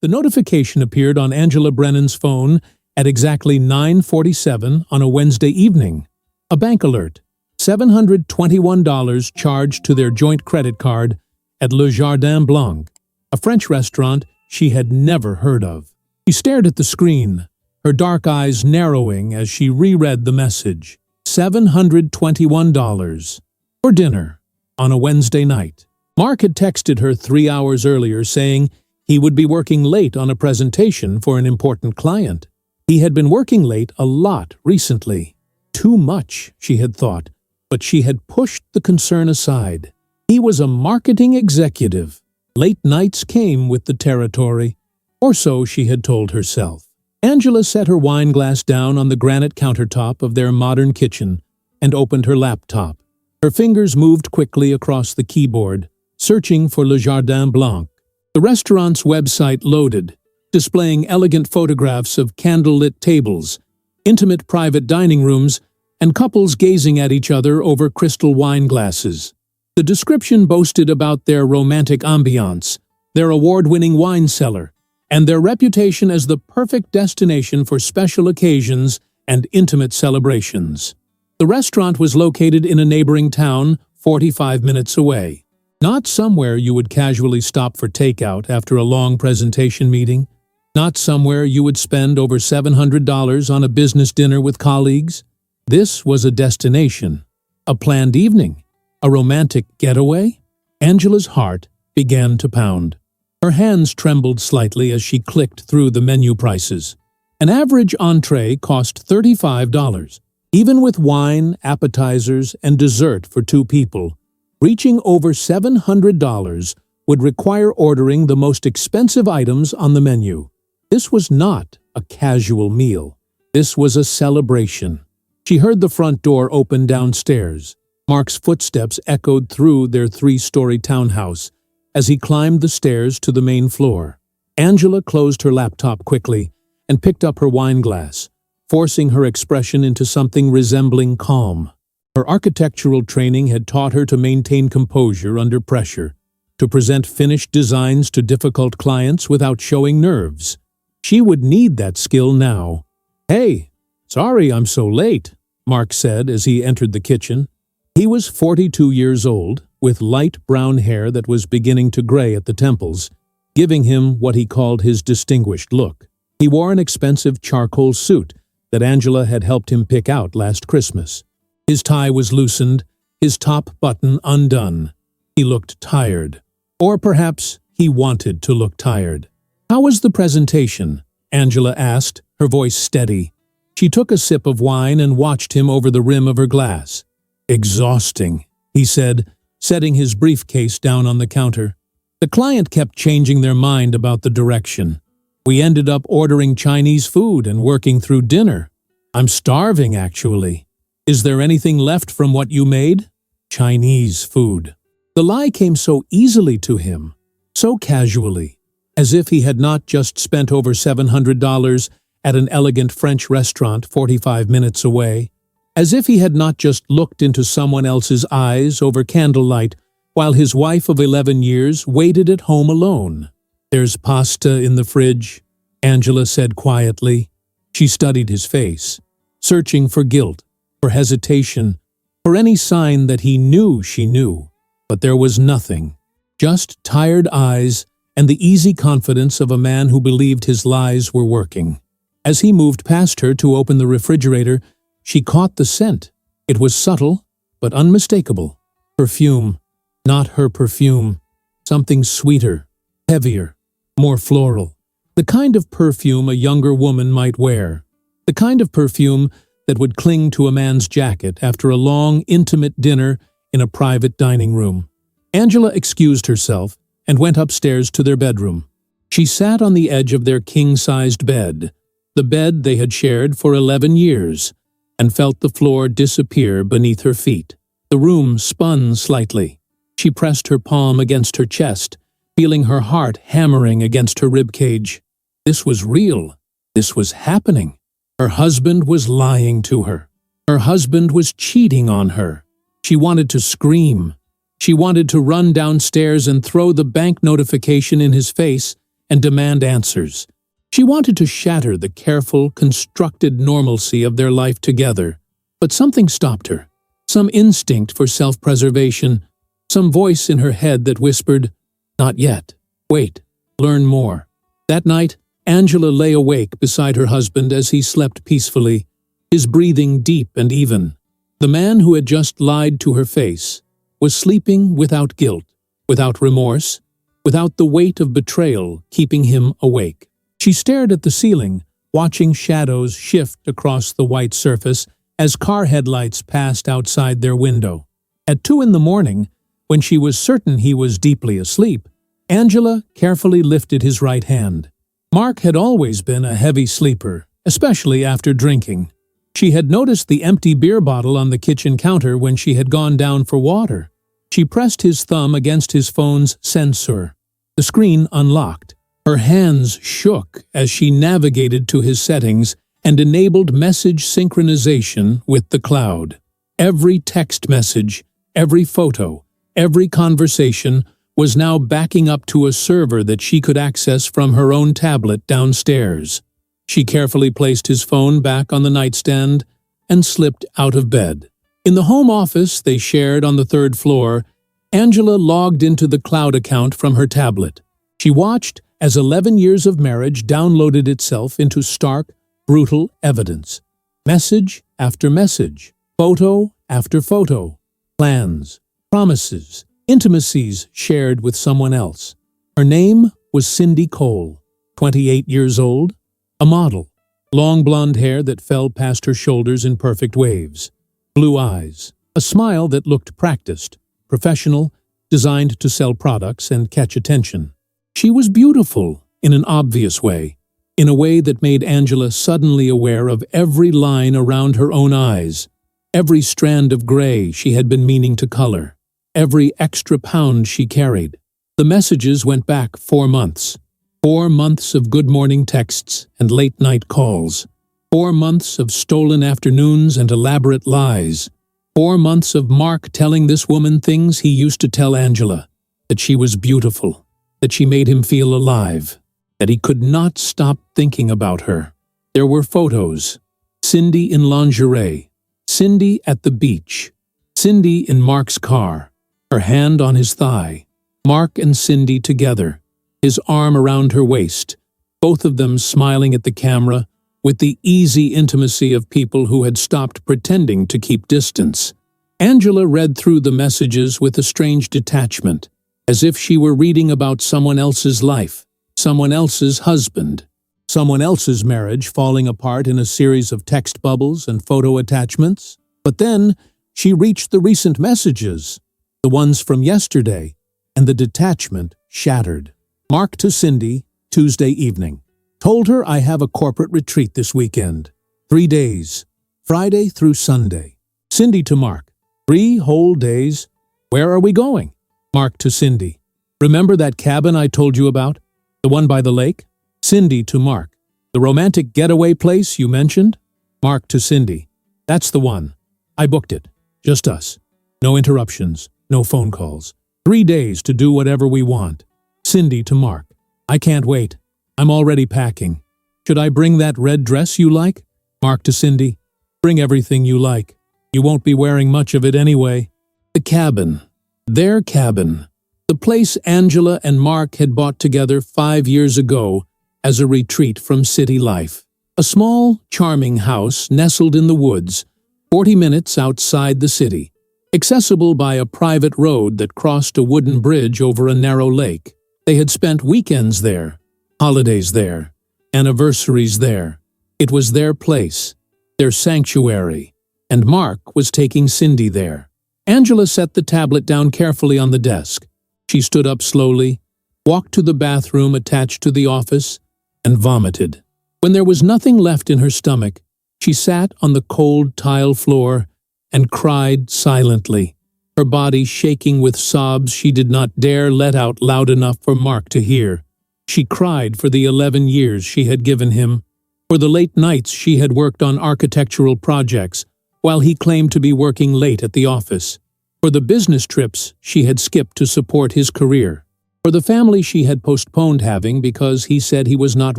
The notification appeared on Angela Brennan's phone at exactly 9:47 on a Wednesday evening. A bank alert. $721 charged to their joint credit card at Le Jardin Blanc, a French restaurant she had never heard of. She stared at the screen, her dark eyes narrowing as she reread the message. $721 for dinner on a Wednesday night. Mark had texted her 3 hours earlier saying he would be working late on a presentation for an important client. He had been working late a lot recently. Too much, she had thought, but she had pushed the concern aside. He was a marketing executive. Late nights came with the territory, or so she had told herself. Angela set her wine glass down on the granite countertop of their modern kitchen and opened her laptop. Her fingers moved quickly across the keyboard, searching for Le Jardin Blanc. The restaurant's website loaded, displaying elegant photographs of candlelit tables, intimate private dining rooms, and couples gazing at each other over crystal wine glasses. The description boasted about their romantic ambiance, their award-winning wine cellar, and their reputation as the perfect destination for special occasions and intimate celebrations. The restaurant was located in a neighboring town 45 minutes away. Not somewhere you would casually stop for takeout after a long presentation meeting. Not somewhere you would spend over $700 on a business dinner with colleagues. This was a destination, a planned evening, a romantic getaway. Angela's heart began to pound. Her hands trembled slightly as she clicked through the menu prices. An average entree cost $35. Even with wine, appetizers, and dessert for 2 people, reaching over $700 would require ordering the most expensive items on the menu. This was not a casual meal. This was a celebration. She heard the front door open downstairs. Mark's footsteps echoed through their 3-story townhouse as he climbed the stairs to the main floor. Angela closed her laptop quickly and picked up her wine glass, forcing her expression into something resembling calm. Her architectural training had taught her to maintain composure under pressure, to present finished designs to difficult clients without showing nerves. She would need that skill now. "Hey, sorry I'm so late," Mark said as he entered the kitchen. He was 42 years old, with light brown hair that was beginning to gray at the temples, giving him what he called his distinguished look. He wore an expensive charcoal suit that Angela had helped him pick out last Christmas. His tie was loosened, his top button undone. He looked tired. Or perhaps he wanted to look tired. "How was the presentation?" Angela asked, her voice steady. She took a sip of wine and watched him over the rim of her glass. "Exhausting," he said, setting his briefcase down on the counter. The client kept changing their mind about the direction. "We ended up ordering Chinese food and working through dinner. I'm starving, actually. Is there anything left from what you made?" Chinese food. The lie came so easily to him, so casually, as if he had not just spent over $700 at an elegant French restaurant 45 minutes away, as if he had not just looked into someone else's eyes over candlelight while his wife of 11 years waited at home alone. "There's pasta in the fridge," Angela said quietly. She studied his face, searching for guilt, for hesitation, for any sign that he knew she knew. But there was nothing, just tired eyes and the easy confidence of a man who believed his lies were working. As he moved past her to open the refrigerator, she caught the scent. It was subtle, but unmistakable. Perfume. Not her perfume. Something sweeter, heavier, more floral. The kind of perfume a younger woman might wear. The kind of perfume that would cling to a man's jacket after a long, intimate dinner in a private dining room. Angela excused herself and went upstairs to their bedroom. She sat on the edge of their king-sized bed, the bed they had shared for 11 years, and felt the floor disappear beneath her feet. The room spun slightly. She pressed her palm against her chest, feeling her heart hammering against her ribcage. This was real. This was happening. Her husband was lying to her. Her husband was cheating on her. She wanted to scream. She wanted to run downstairs and throw the bank notification in his face and demand answers. She wanted to shatter the careful, constructed normalcy of their life together, but something stopped her. Some instinct for self-preservation, some voice in her head that whispered, "Not yet. Wait. Learn more." That night, Angela lay awake beside her husband as he slept peacefully, his breathing deep and even. The man who had just lied to her face was sleeping without guilt, without remorse, without the weight of betrayal keeping him awake. She stared at the ceiling, watching shadows shift across the white surface as car headlights passed outside their window. At 2 a.m, when she was certain he was deeply asleep, Angela carefully lifted his right hand. Mark had always been a heavy sleeper, especially after drinking. She had noticed the empty beer bottle on the kitchen counter when she had gone down for water. She pressed his thumb against his phone's sensor. The screen unlocked. Her hands shook as she navigated to his settings and enabled message synchronization with the cloud. Every text message, every photo, every conversation was now backing up to a server that she could access from her own tablet downstairs. She carefully placed his phone back on the nightstand and slipped out of bed. In the home office they shared on the 3rd floor, Angela logged into the cloud account from her tablet. She watched as 11 years of marriage downloaded itself into stark, brutal evidence. Message after message, photo after photo, plans, promises, intimacies shared with someone else. Her name was Cindy Cole, 28 years old, a model, long blonde hair that fell past her shoulders in perfect waves, blue eyes, a smile that looked practiced, professional, designed to sell products and catch attention. She was beautiful in an obvious way, in a way that made Angela suddenly aware of every line around her own eyes, every strand of gray she had been meaning to color, every extra pound she carried. The messages went back 4 months. 4 months of good morning texts and late-night calls. 4 months of stolen afternoons and elaborate lies. 4 months of Mark telling this woman things he used to tell Angela, that she was beautiful, that she made him feel alive, that he could not stop thinking about her. There were photos. Cindy in lingerie, Cindy at the beach, Cindy in Mark's car, her hand on his thigh, Mark and Cindy together, his arm around her waist, both of them smiling at the camera with the easy intimacy of people who had stopped pretending to keep distance. Angela read through the messages with a strange detachment, as if she were reading about someone else's life, someone else's husband, someone else's marriage falling apart in a series of text bubbles and photo attachments. But then she reached the recent messages, the ones from yesterday, and the detachment shattered. Mark to Cindy, Tuesday evening. Told her I have a corporate retreat this weekend. 3 days, Friday through Sunday. Cindy to Mark. 3 whole days. Where are we going? Mark to Cindy. Remember that cabin I told you about? The one by the lake? Cindy to Mark. The romantic getaway place you mentioned? Mark to Cindy. That's the one. I booked it. Just us. No interruptions. No phone calls. 3 days to do whatever we want. Cindy to Mark. I can't wait. I'm already packing. Should I bring that red dress you like? Mark to Cindy. Bring everything you like. You won't be wearing much of it anyway. The cabin. Their cabin. The place Angela and Mark had bought together 5 years ago as a retreat from city life. A small, charming house nestled in the woods, 40 minutes outside the city, accessible by a private road that crossed a wooden bridge over a narrow lake. They had spent weekends there, holidays there, anniversaries there. It was their place, their sanctuary, and Mark was taking Cindy there. Angela set the tablet down carefully on the desk. She stood up slowly, walked to the bathroom attached to the office, and vomited. When there was nothing left in her stomach, she sat on the cold tile floor and cried silently, her body shaking with sobs she did not dare let out loud enough for Mark to hear. She cried for the 11 years she had given him, for the late nights she had worked on architectural projects, while he claimed to be working late at the office, for the business trips she had skipped to support his career. For the family she had postponed having because he said he was not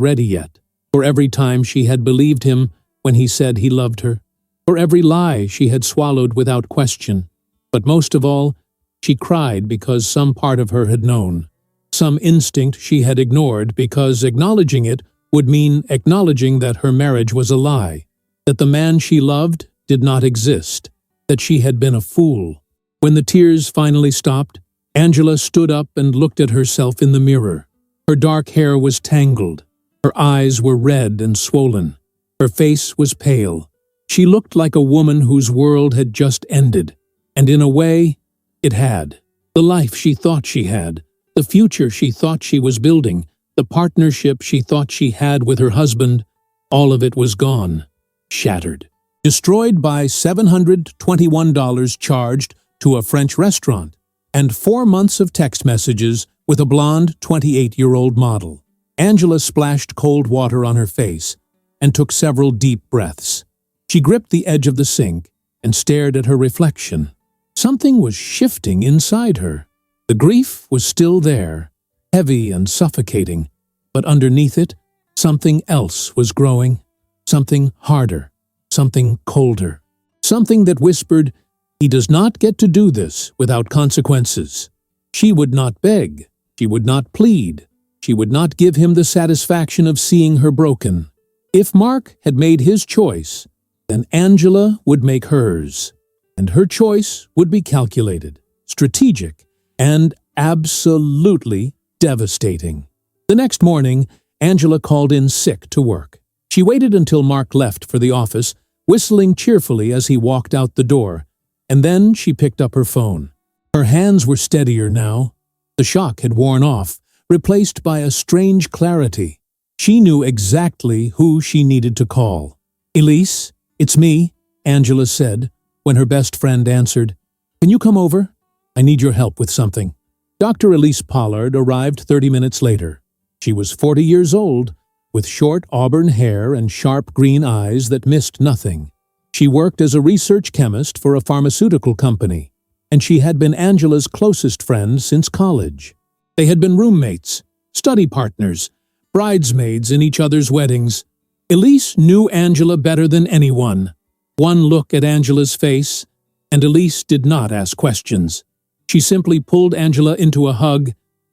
ready yet. For every time she had believed him when he said he loved her. For every lie she had swallowed without question. But most of all, she cried because some part of her had known. Some instinct she had ignored because acknowledging it would mean acknowledging that her marriage was a lie, that the man she loved did not exist, that she had been a fool. When the tears finally stopped, Angela stood up and looked at herself in the mirror. Her dark hair was tangled. Her eyes were red and swollen. Her face was pale. She looked like a woman whose world had just ended. And in a way, it had. The life she thought she had, the future she thought she was building, the partnership she thought she had with her husband, all of it was gone, shattered. Destroyed by $721 charged to a French restaurant, and 4 months of text messages with a blonde 28-year-old model. Angela splashed cold water on her face and took several deep breaths. She gripped the edge of the sink and stared at her reflection. Something was shifting inside her. The grief was still there, heavy and suffocating, but underneath it, something else was growing, something harder, something colder, something that whispered, "He does not get to do this without consequences." She would not beg, she would not plead, she would not give him the satisfaction of seeing her broken. If Mark had made his choice, then Angela would make hers, and her choice would be calculated, strategic, and absolutely devastating. The next morning, Angela called in sick to work. She waited until Mark left for the office, whistling cheerfully as he walked out the door, and then she picked up her phone. Her hands were steadier now. The shock had worn off, replaced by a strange clarity. She knew exactly who she needed to call. "Elise, it's me," Angela said, when her best friend answered. "Can you come over? I need your help with something." Dr. Elise Pollard arrived 30 minutes later. She was 40 years old, with short auburn hair and sharp green eyes that missed nothing. She worked as a research chemist for a pharmaceutical company, and she had been Angela's closest friend since college. They had been roommates, study partners, bridesmaids in each other's weddings. Elise knew Angela better than anyone. One look at Angela's face, and Elise did not ask questions. She simply pulled Angela into a hug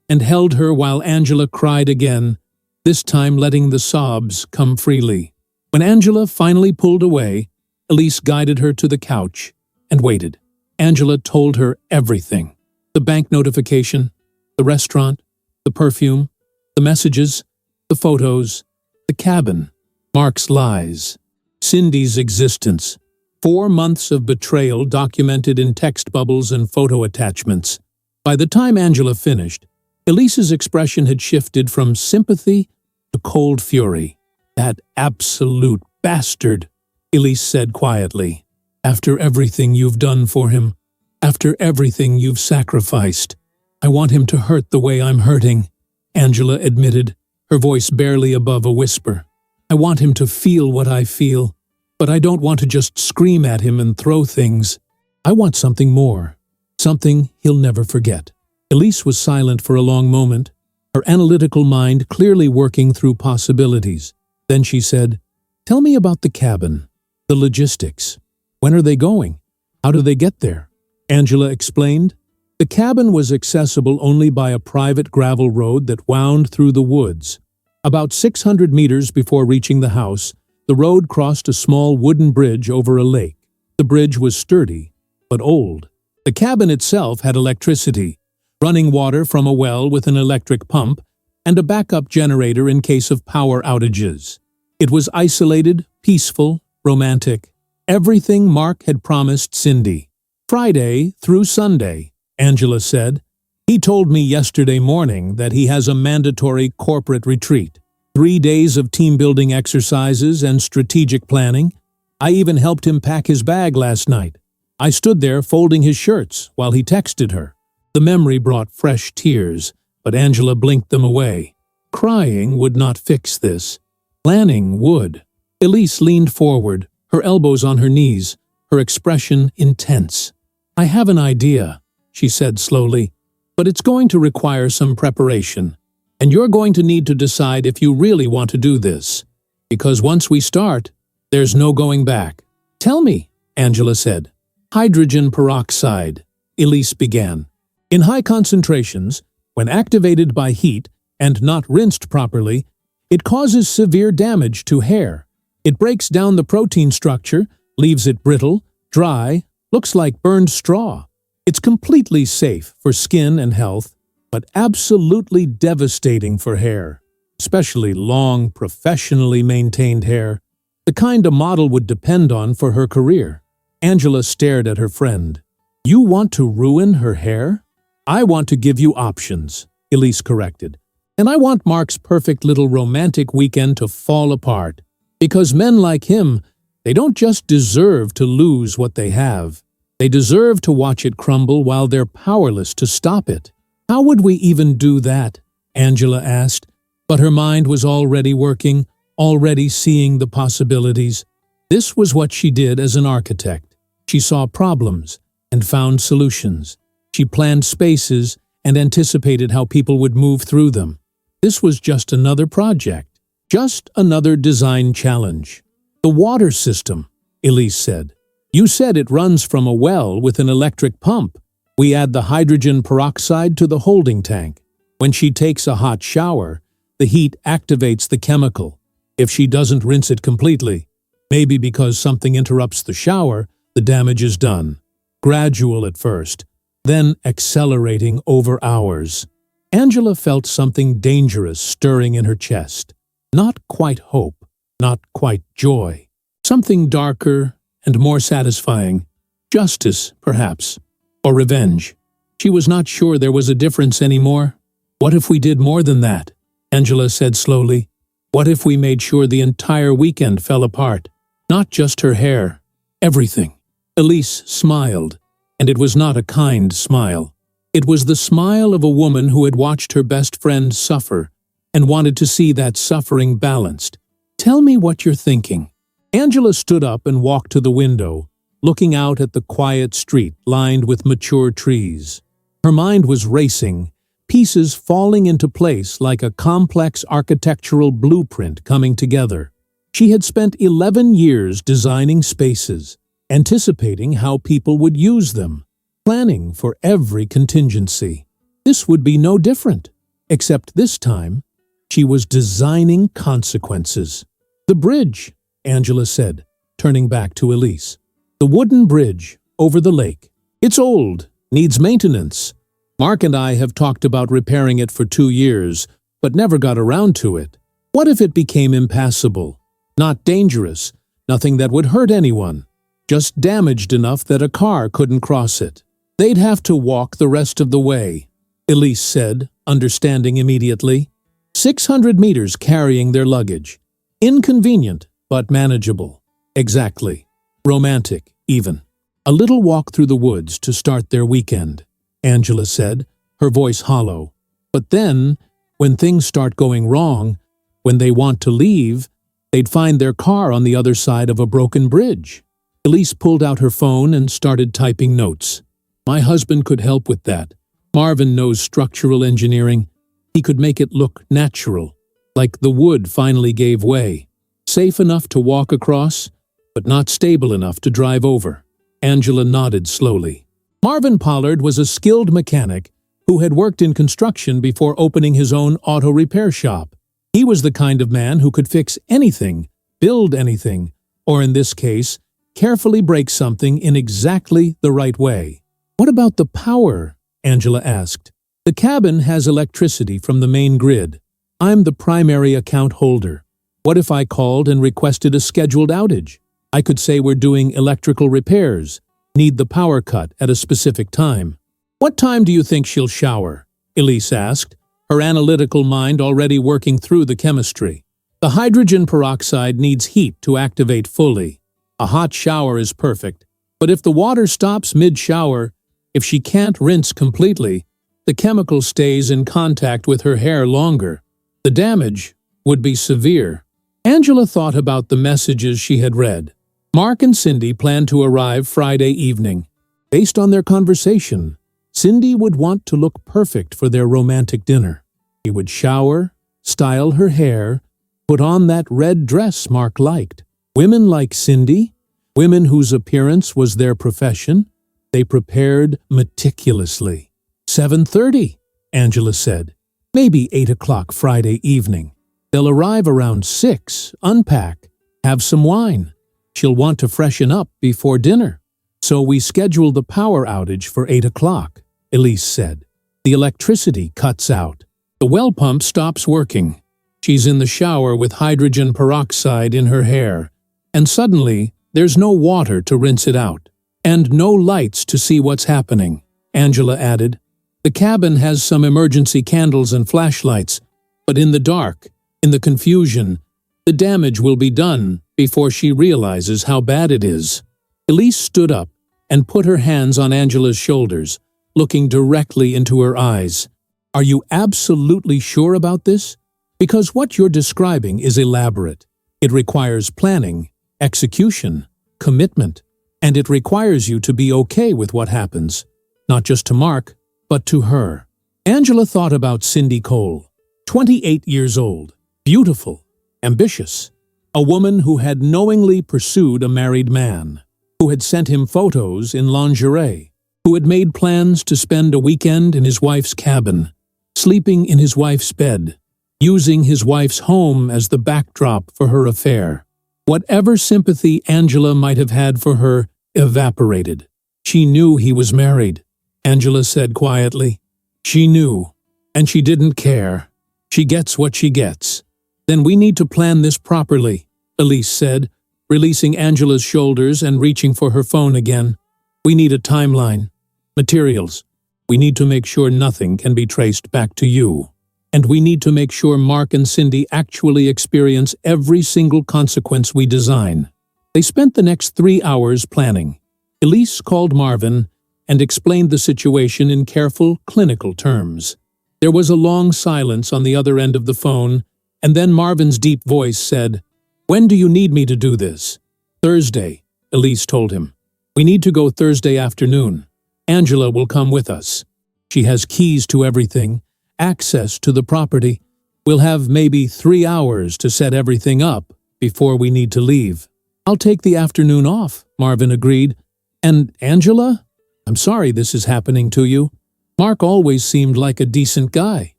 and held her while Angela cried again, this time letting the sobs come freely. When Angela finally pulled away, Elise guided her to the couch and waited. Angela told her everything. The bank notification, the restaurant, the perfume, the messages, the photos, the cabin, Mark's lies, Cindy's existence. 4 months of betrayal documented in text bubbles and photo attachments. By the time Angela finished, Elise's expression had shifted from sympathy to cold fury. "That absolute bastard," Elise said quietly. "After everything you've done for him, after everything you've sacrificed, I want him to hurt the way I'm hurting," Angela admitted, her voice barely above a whisper. "I want him to feel what I feel, but I don't want to just scream at him and throw things. I want something more, something he'll never forget." Elise was silent for a long moment, her analytical mind clearly working through possibilities. Then she said, "Tell me about the cabin, the logistics. When are they going? How do they get there?" Angela explained. The cabin was accessible only by a private gravel road that wound through the woods. About 600 meters before reaching the house, the road crossed a small wooden bridge over a lake. The bridge was sturdy, but old. The cabin itself had electricity, running water from a well with an electric pump, and a backup generator in case of power outages. It was isolated, peaceful, romantic. Everything Mark had promised Cindy. "Friday through Sunday," Angela said. "He told me yesterday morning that he has a mandatory corporate retreat. 3 days of team-building exercises and strategic planning. I even helped him pack his bag last night. I stood there folding his shirts while he texted her." The memory brought fresh tears, but Angela blinked them away. Crying would not fix this. Planning would. Elise leaned forward, her elbows on her knees, her expression intense. "I have an idea," she said slowly. but it's going to require some preparation. And you're going to need to decide if you really want to do this. Because once we start, there's no going back. Tell me, Angela said. Hydrogen peroxide, Elise began. In high concentrations, when activated by heat and not rinsed properly, it causes severe damage to hair. It breaks down the protein structure, leaves it brittle, dry, looks like burned straw. It's completely safe for skin and health, but absolutely devastating for hair, especially long, professionally maintained hair, the kind a model would depend on for her career. Angela stared at her friend. You want to ruin her hair? I want to give you options, Elise corrected. And I want Mark's perfect little romantic weekend to fall apart. Because men like him, they don't just deserve to lose what they have. They deserve to watch it crumble while they're powerless to stop it. How would we even do that? Angela asked, but her mind was already working, already seeing the possibilities. This was what she did as an architect. She saw problems and found solutions. She planned spaces and anticipated how people would move through them. This was just another project, just another design challenge. The water system, Elise said. You said it runs from a well with an electric pump. We add the hydrogen peroxide to the holding tank. When she takes a hot shower, the heat activates the chemical. If she doesn't rinse it completely, maybe because something interrupts the shower, the damage is done. Gradual at first, then accelerating over hours. Angela felt something dangerous stirring in her chest. Not quite hope, not quite joy. Something darker and more satisfying. Justice, perhaps. Or revenge. She was not sure there was a difference anymore. What if we did more than that? Angela said slowly. What if we made sure the entire weekend fell apart? Not just her hair. Everything. Elise smiled, and it was not a kind smile. It was the smile of a woman who had watched her best friend suffer and wanted to see that suffering balanced. Tell me what you're thinking. Angela stood up and walked to the window, looking out at the quiet street lined with mature trees. Her mind was racing, pieces falling into place like a complex architectural blueprint coming together. She had spent 11 years designing spaces, anticipating how people would use them, planning for every contingency. This would be no different, except this time, she was designing consequences. The bridge, Angela said, turning back to Elise. The wooden bridge over the lake. It's old, needs maintenance. Mark and I have talked about repairing it for 2 years, but never got around to it. What if it became impassable? Not dangerous, nothing that would hurt anyone, just damaged enough that a car couldn't cross it. They'd have to walk the rest of the way, Elise said, understanding immediately. 600 meters carrying their luggage. Inconvenient, but manageable. Exactly. Romantic, even. A little walk through the woods to start their weekend, Angela said, her voice hollow. But then, when things start going wrong, when they want to leave, they'd find their car on the other side of a broken bridge. Elise pulled out her phone and started typing notes. My husband could help with that. Marvin knows structural engineering. He could make it look natural, like the wood finally gave way. Safe enough to walk across, but not stable enough to drive over. Angela nodded slowly. Marvin Pollard was a skilled mechanic who had worked in construction before opening his own auto repair shop. He was the kind of man who could fix anything, build anything, or in this case, carefully break something in exactly the right way. What about the power? Angela asked. The cabin has electricity from the main grid. I'm the primary account holder. What if I called and requested a scheduled outage? I could say we're doing electrical repairs, need the power cut at a specific time. What time do you think she'll shower? Elise asked, her analytical mind already working through the chemistry. The hydrogen peroxide needs heat to activate fully. A hot shower is perfect, but if the water stops mid-shower, if she can't rinse completely, the chemical stays in contact with her hair longer. The damage would be severe. Angela thought about the messages she had read. Mark and Cindy planned to arrive Friday evening. Based on their conversation, Cindy would want to look perfect for their romantic dinner. She would shower, style her hair, put on that red dress Mark liked. Women like Cindy, women whose appearance was their profession, they prepared meticulously. 7:30, Angela said. Maybe 8 o'clock Friday evening. They'll arrive around 6, unpack, have some wine. She'll want to freshen up before dinner. So we scheduled the power outage for 8 o'clock, Elise said. The electricity cuts out. The well pump stops working. She's in the shower with hydrogen peroxide in her hair. And suddenly, there's no water to rinse it out. And no lights to see what's happening, Angela added. The cabin has some emergency candles and flashlights, but in the dark, in the confusion, the damage will be done before she realizes how bad it is. Elise stood up and put her hands on Angela's shoulders, looking directly into her eyes. Are you absolutely sure about this? Because what you're describing is elaborate. It requires planning, execution, commitment, and it requires you to be okay with what happens, not just to Mark, but to her. Angela thought about Cindy Cole, 28 years old, beautiful, ambitious, a woman who had knowingly pursued a married man, who had sent him photos in lingerie, who had made plans to spend a weekend in his wife's cabin, sleeping in his wife's bed, using his wife's home as the backdrop for her affair. Whatever sympathy Angela might have had for her evaporated. She knew he was married, Angela said quietly. She knew, and she didn't care. She gets what she gets. Then we need to plan this properly, Elise said, releasing Angela's shoulders and reaching for her phone again. We need a timeline. Materials. We need to make sure nothing can be traced back to you. And we need to make sure Mark and Cindy actually experience every single consequence we design. They spent the next 3 hours planning. Elise called Marvin and explained the situation in careful, clinical terms. There was a long silence on the other end of the phone, and then Marvin's deep voice said, "When do you need me to do this?" "Thursday," Elise told him. "We need to go Thursday afternoon. Angela will come with us. She has keys to everything, access to the property. We'll have maybe 3 hours to set everything up before we need to leave." "I'll take the afternoon off," Marvin agreed. "And Angela? I'm sorry this is happening to you. Mark always seemed like a decent guy.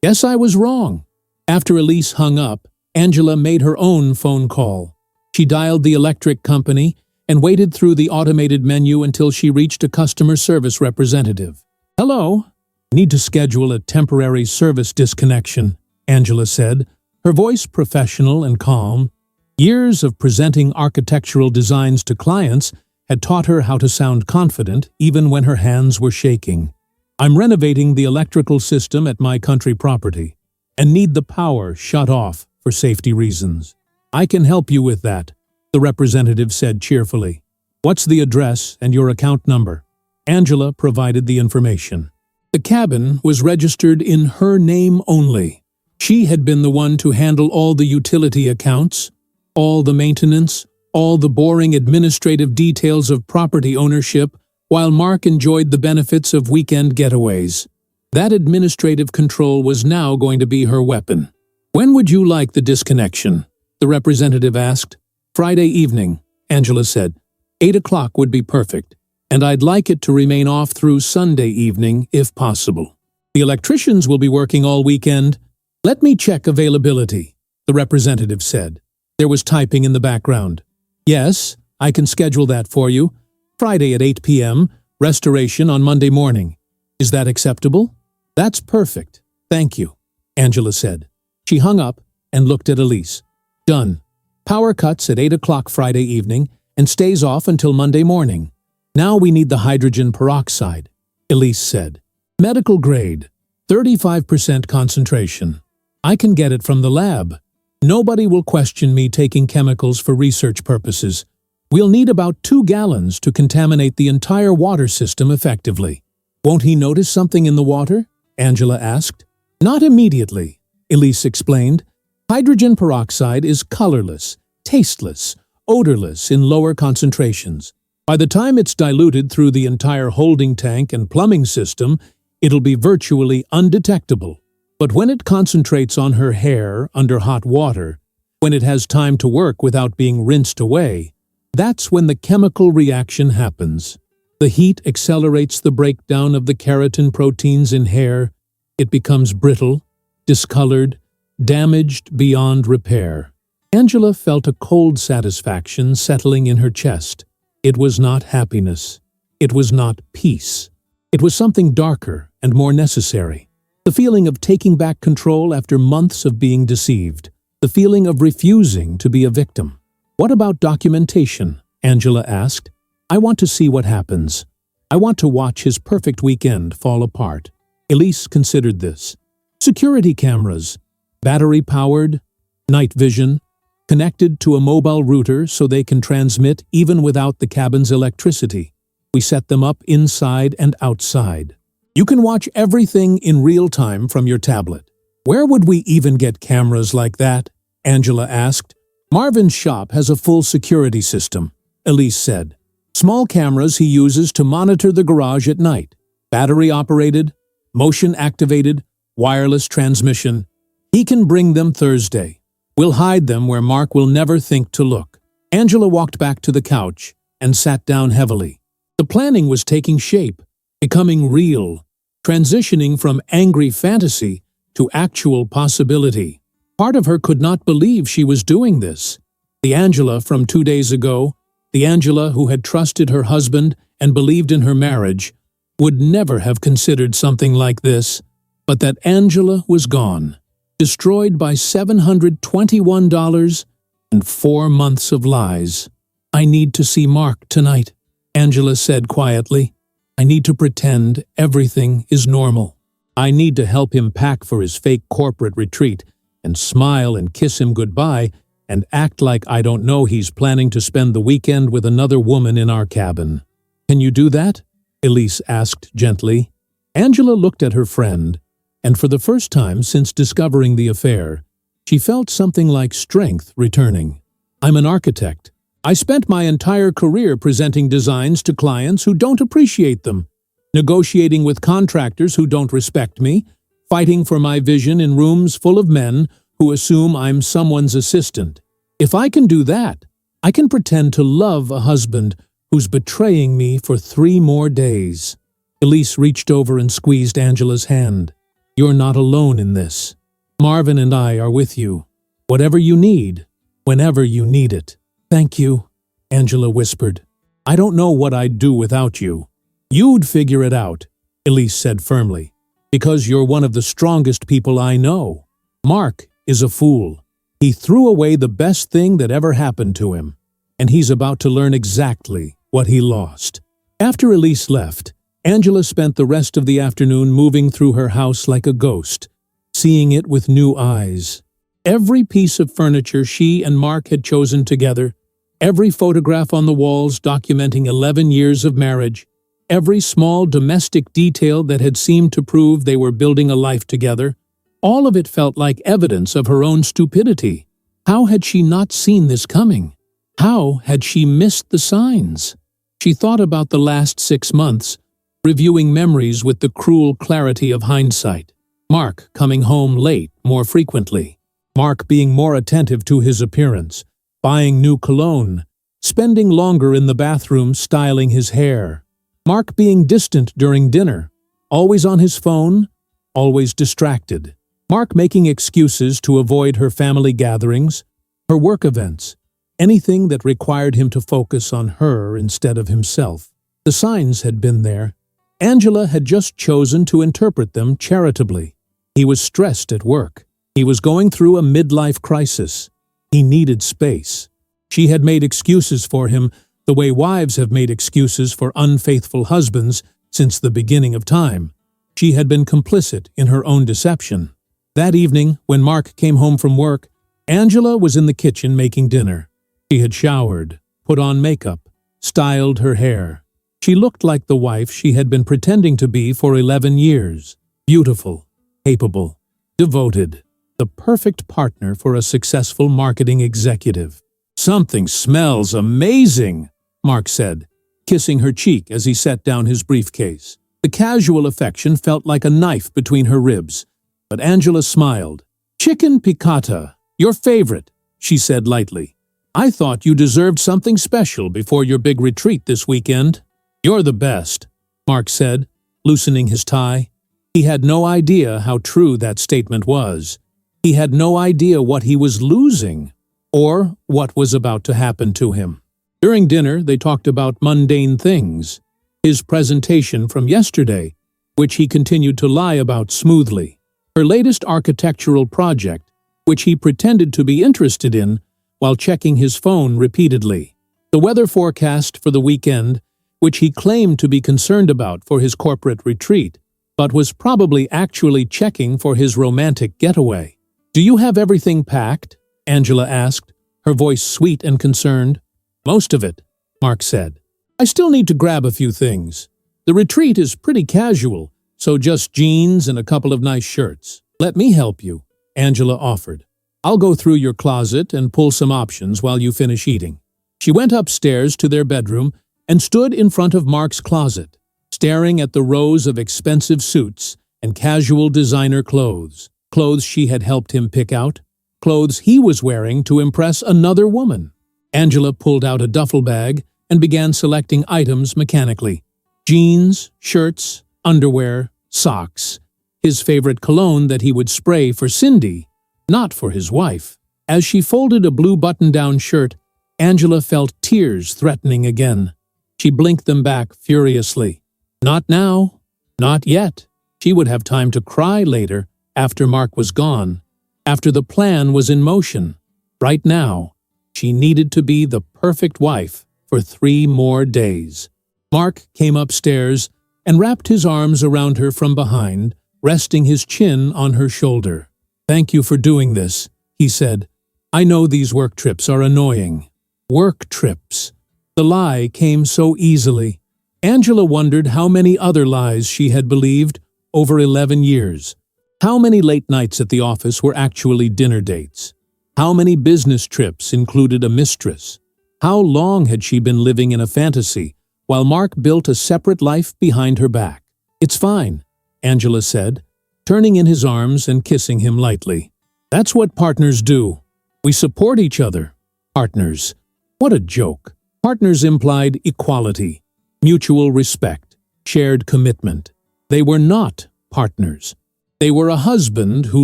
Guess I was wrong." After Elise hung up, Angela made her own phone call. She dialed the electric company and waited through the automated menu until she reached a customer service representative. "Hello? Need to schedule a temporary service disconnection," Angela said, her voice professional and calm. Years of presenting architectural designs to clients had taught her how to sound confident even when her hands were shaking. "I'm renovating the electrical system at my country property and need the power shut off for safety reasons. I can help you with that," the representative said cheerfully. "What's the address and your account number?" Angela provided the information. The cabin was registered in her name only. She had been the one to handle all the utility accounts, all the maintenance, all the boring administrative details of property ownership, while Mark enjoyed the benefits of weekend getaways. That administrative control was now going to be her weapon. "When would you like the disconnection?" the representative asked. "Friday evening," Angela said. 8 o'clock would be perfect, and I'd like it to remain off through Sunday evening if possible. The electricians will be working all weekend. "Let me check availability," the representative said. There was typing in the background. "Yes, I can schedule that for you. Friday at 8 p.m., restoration on Monday morning. Is that acceptable?" "That's perfect. Thank you," Angela said. She hung up and looked at Elise. "Done. Power cuts at 8 o'clock Friday evening and stays off until Monday morning. Now we need the hydrogen peroxide," Elise said. "Medical grade, 35% concentration. I can get it from the lab. Nobody will question me taking chemicals for research purposes. We'll need about 2 gallons to contaminate the entire water system effectively." "Won't he notice something in the water?" Angela asked. "Not immediately," Elise explained. "Hydrogen peroxide is colorless, tasteless, odorless in lower concentrations. By the time it's diluted through the entire holding tank and plumbing system, it'll be virtually undetectable. But when it concentrates on her hair under hot water, when it has time to work without being rinsed away, that's when the chemical reaction happens. The heat accelerates the breakdown of the keratin proteins in hair. It becomes brittle, discolored, damaged beyond repair. Angela felt a cold satisfaction settling in her chest. It was not happiness. It was not peace. It was something darker and more necessary. The feeling of taking back control after months of being deceived. The feeling of refusing to be a victim. "What about documentation?" Angela asked. "I want to see what happens. I want to watch his perfect weekend fall apart." Elise considered this. Security cameras, battery-powered, night vision, connected to a mobile router so they can transmit even without the cabin's electricity. We set them up inside and outside. You can watch everything in real time from your tablet. "Where would we even get cameras like that?" Angela asked. "Marvin's shop has a full security system," Elise said. "Small cameras he uses to monitor the garage at night. Battery-operated, motion-activated, wireless transmission. He can bring them Thursday. We'll hide them where Mark will never think to look." Angela walked back to the couch and sat down heavily. The planning was taking shape, becoming real, transitioning from angry fantasy to actual possibility. Part of her could not believe she was doing this. The Angela from 2 days ago, the Angela who had trusted her husband and believed in her marriage, would never have considered something like this, but that Angela was gone, destroyed by $721 and 4 months of lies. "I need to see Mark tonight," Angela said quietly. "I need to pretend everything is normal. I need to help him pack for his fake corporate retreat and smile and kiss him goodbye and act like I don't know he's planning to spend the weekend with another woman in our cabin." "Can you do that?" Elise asked gently. Angela looked at her friend, and for the first time since discovering the affair, she felt something like strength returning. "I'm an architect. I spent my entire career presenting designs to clients who don't appreciate them, negotiating with contractors who don't respect me, fighting for my vision in rooms full of men who assume I'm someone's assistant. If I can do that, I can pretend to love a husband who's betraying me for 3 more days." Elise reached over and squeezed Angela's hand. "You're not alone in this. Marvin and I are with you. Whatever you need, whenever you need it." "Thank you," Angela whispered. "I don't know what I'd do without you." "You'd figure it out," Elise said firmly, "because you're one of the strongest people I know. Mark is a fool. He threw away the best thing that ever happened to him, and he's about to learn exactly what he lost." After Elise left, Angela spent the rest of the afternoon moving through her house like a ghost, seeing it with new eyes. Every piece of furniture she and Mark had chosen together, every photograph on the walls documenting 11 years of marriage, every small domestic detail that had seemed to prove they were building a life together, all of it felt like evidence of her own stupidity. How had she not seen this coming? How had she missed the signs? She thought about the last 6 months, reviewing memories with the cruel clarity of hindsight. Mark coming home late more frequently. Mark being more attentive to his appearance, buying new cologne, spending longer in the bathroom styling his hair. Mark being distant during dinner, always on his phone, always distracted. Mark making excuses to avoid her family gatherings, her work events, anything that required him to focus on her instead of himself. The signs had been there. Angela had just chosen to interpret them charitably. He was stressed at work. He was going through a midlife crisis. He needed space. She had made excuses for him the way wives have made excuses for unfaithful husbands since the beginning of time. She had been complicit in her own deception. That evening, when Mark came home from work, Angela was in the kitchen making dinner. She had showered, put on makeup, styled her hair. She looked like the wife she had been pretending to be for 11 years. Beautiful, capable, devoted. The perfect partner for a successful marketing executive. "Something smells amazing," Mark said. kissing her cheek as he set down his briefcase. The casual affection felt like a knife between her ribs, but Angela smiled. "Chicken piccata, your favorite," she said lightly. "I thought you deserved something special before your big retreat this weekend." "You're the best," Mark said, loosening his tie. He had no idea how true that statement was. He had no idea what he was losing or what was about to happen to him. During dinner, they talked about mundane things. His presentation from yesterday, which he continued to lie about smoothly. Her latest architectural project, which he pretended to be interested in while checking his phone repeatedly. The weather forecast for the weekend, which he claimed to be concerned about for his corporate retreat, but was probably actually checking for his romantic getaway. "Do you have everything packed?" Angela asked, her voice sweet and concerned. "Most of it," Mark said. "I still need to grab a few things. The retreat is pretty casual, so just jeans and a couple of nice shirts." "Let me help you," Angela offered. "I'll go through your closet and pull some options while you finish eating." She went upstairs to their bedroom and stood in front of Mark's closet, staring at the rows of expensive suits and casual designer clothes. Clothes she had helped him pick out. Clothes he was wearing to impress another woman. Angela pulled out a duffel bag and began selecting items mechanically. Jeans, shirts, underwear, socks. His favorite cologne that he would spray for Cindy, not for his wife. As she folded a blue button-down shirt, Angela felt tears threatening again. She blinked them back furiously. Not now. Not yet. She would have time to cry later, after Mark was gone, after the plan was in motion. Right now, she needed to be the perfect wife for 3 more days. Mark came upstairs and wrapped his arms around her from behind, resting his chin on her shoulder. "Thank you for doing this," he said. "I know these work trips are annoying." Work trips. The lie came so easily. Angela wondered how many other lies she had believed over 11 years. How many late nights at the office were actually dinner dates? How many business trips included a mistress? How long had she been living in a fantasy while Mark built a separate life behind her back? "It's fine," Angela said, turning in his arms and kissing him lightly. "That's what partners do. We support each other." Partners. What a joke. Partners implied equality, mutual respect, shared commitment. They were not partners. They were a husband who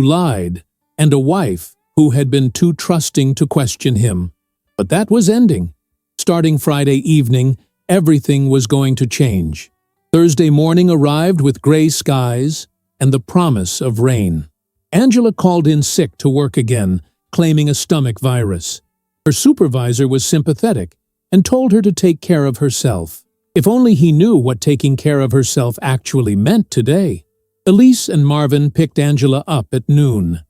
lied and a wife who had been too trusting to question him. But that was ending. Starting Friday evening, everything was going to change. Thursday morning arrived with gray skies and the promise of rain. Angela called in sick to work again, claiming a stomach virus. Her supervisor was sympathetic and told her to take care of herself. If only he knew what taking care of herself actually meant today. Elise and Marvin picked Angela up at noon.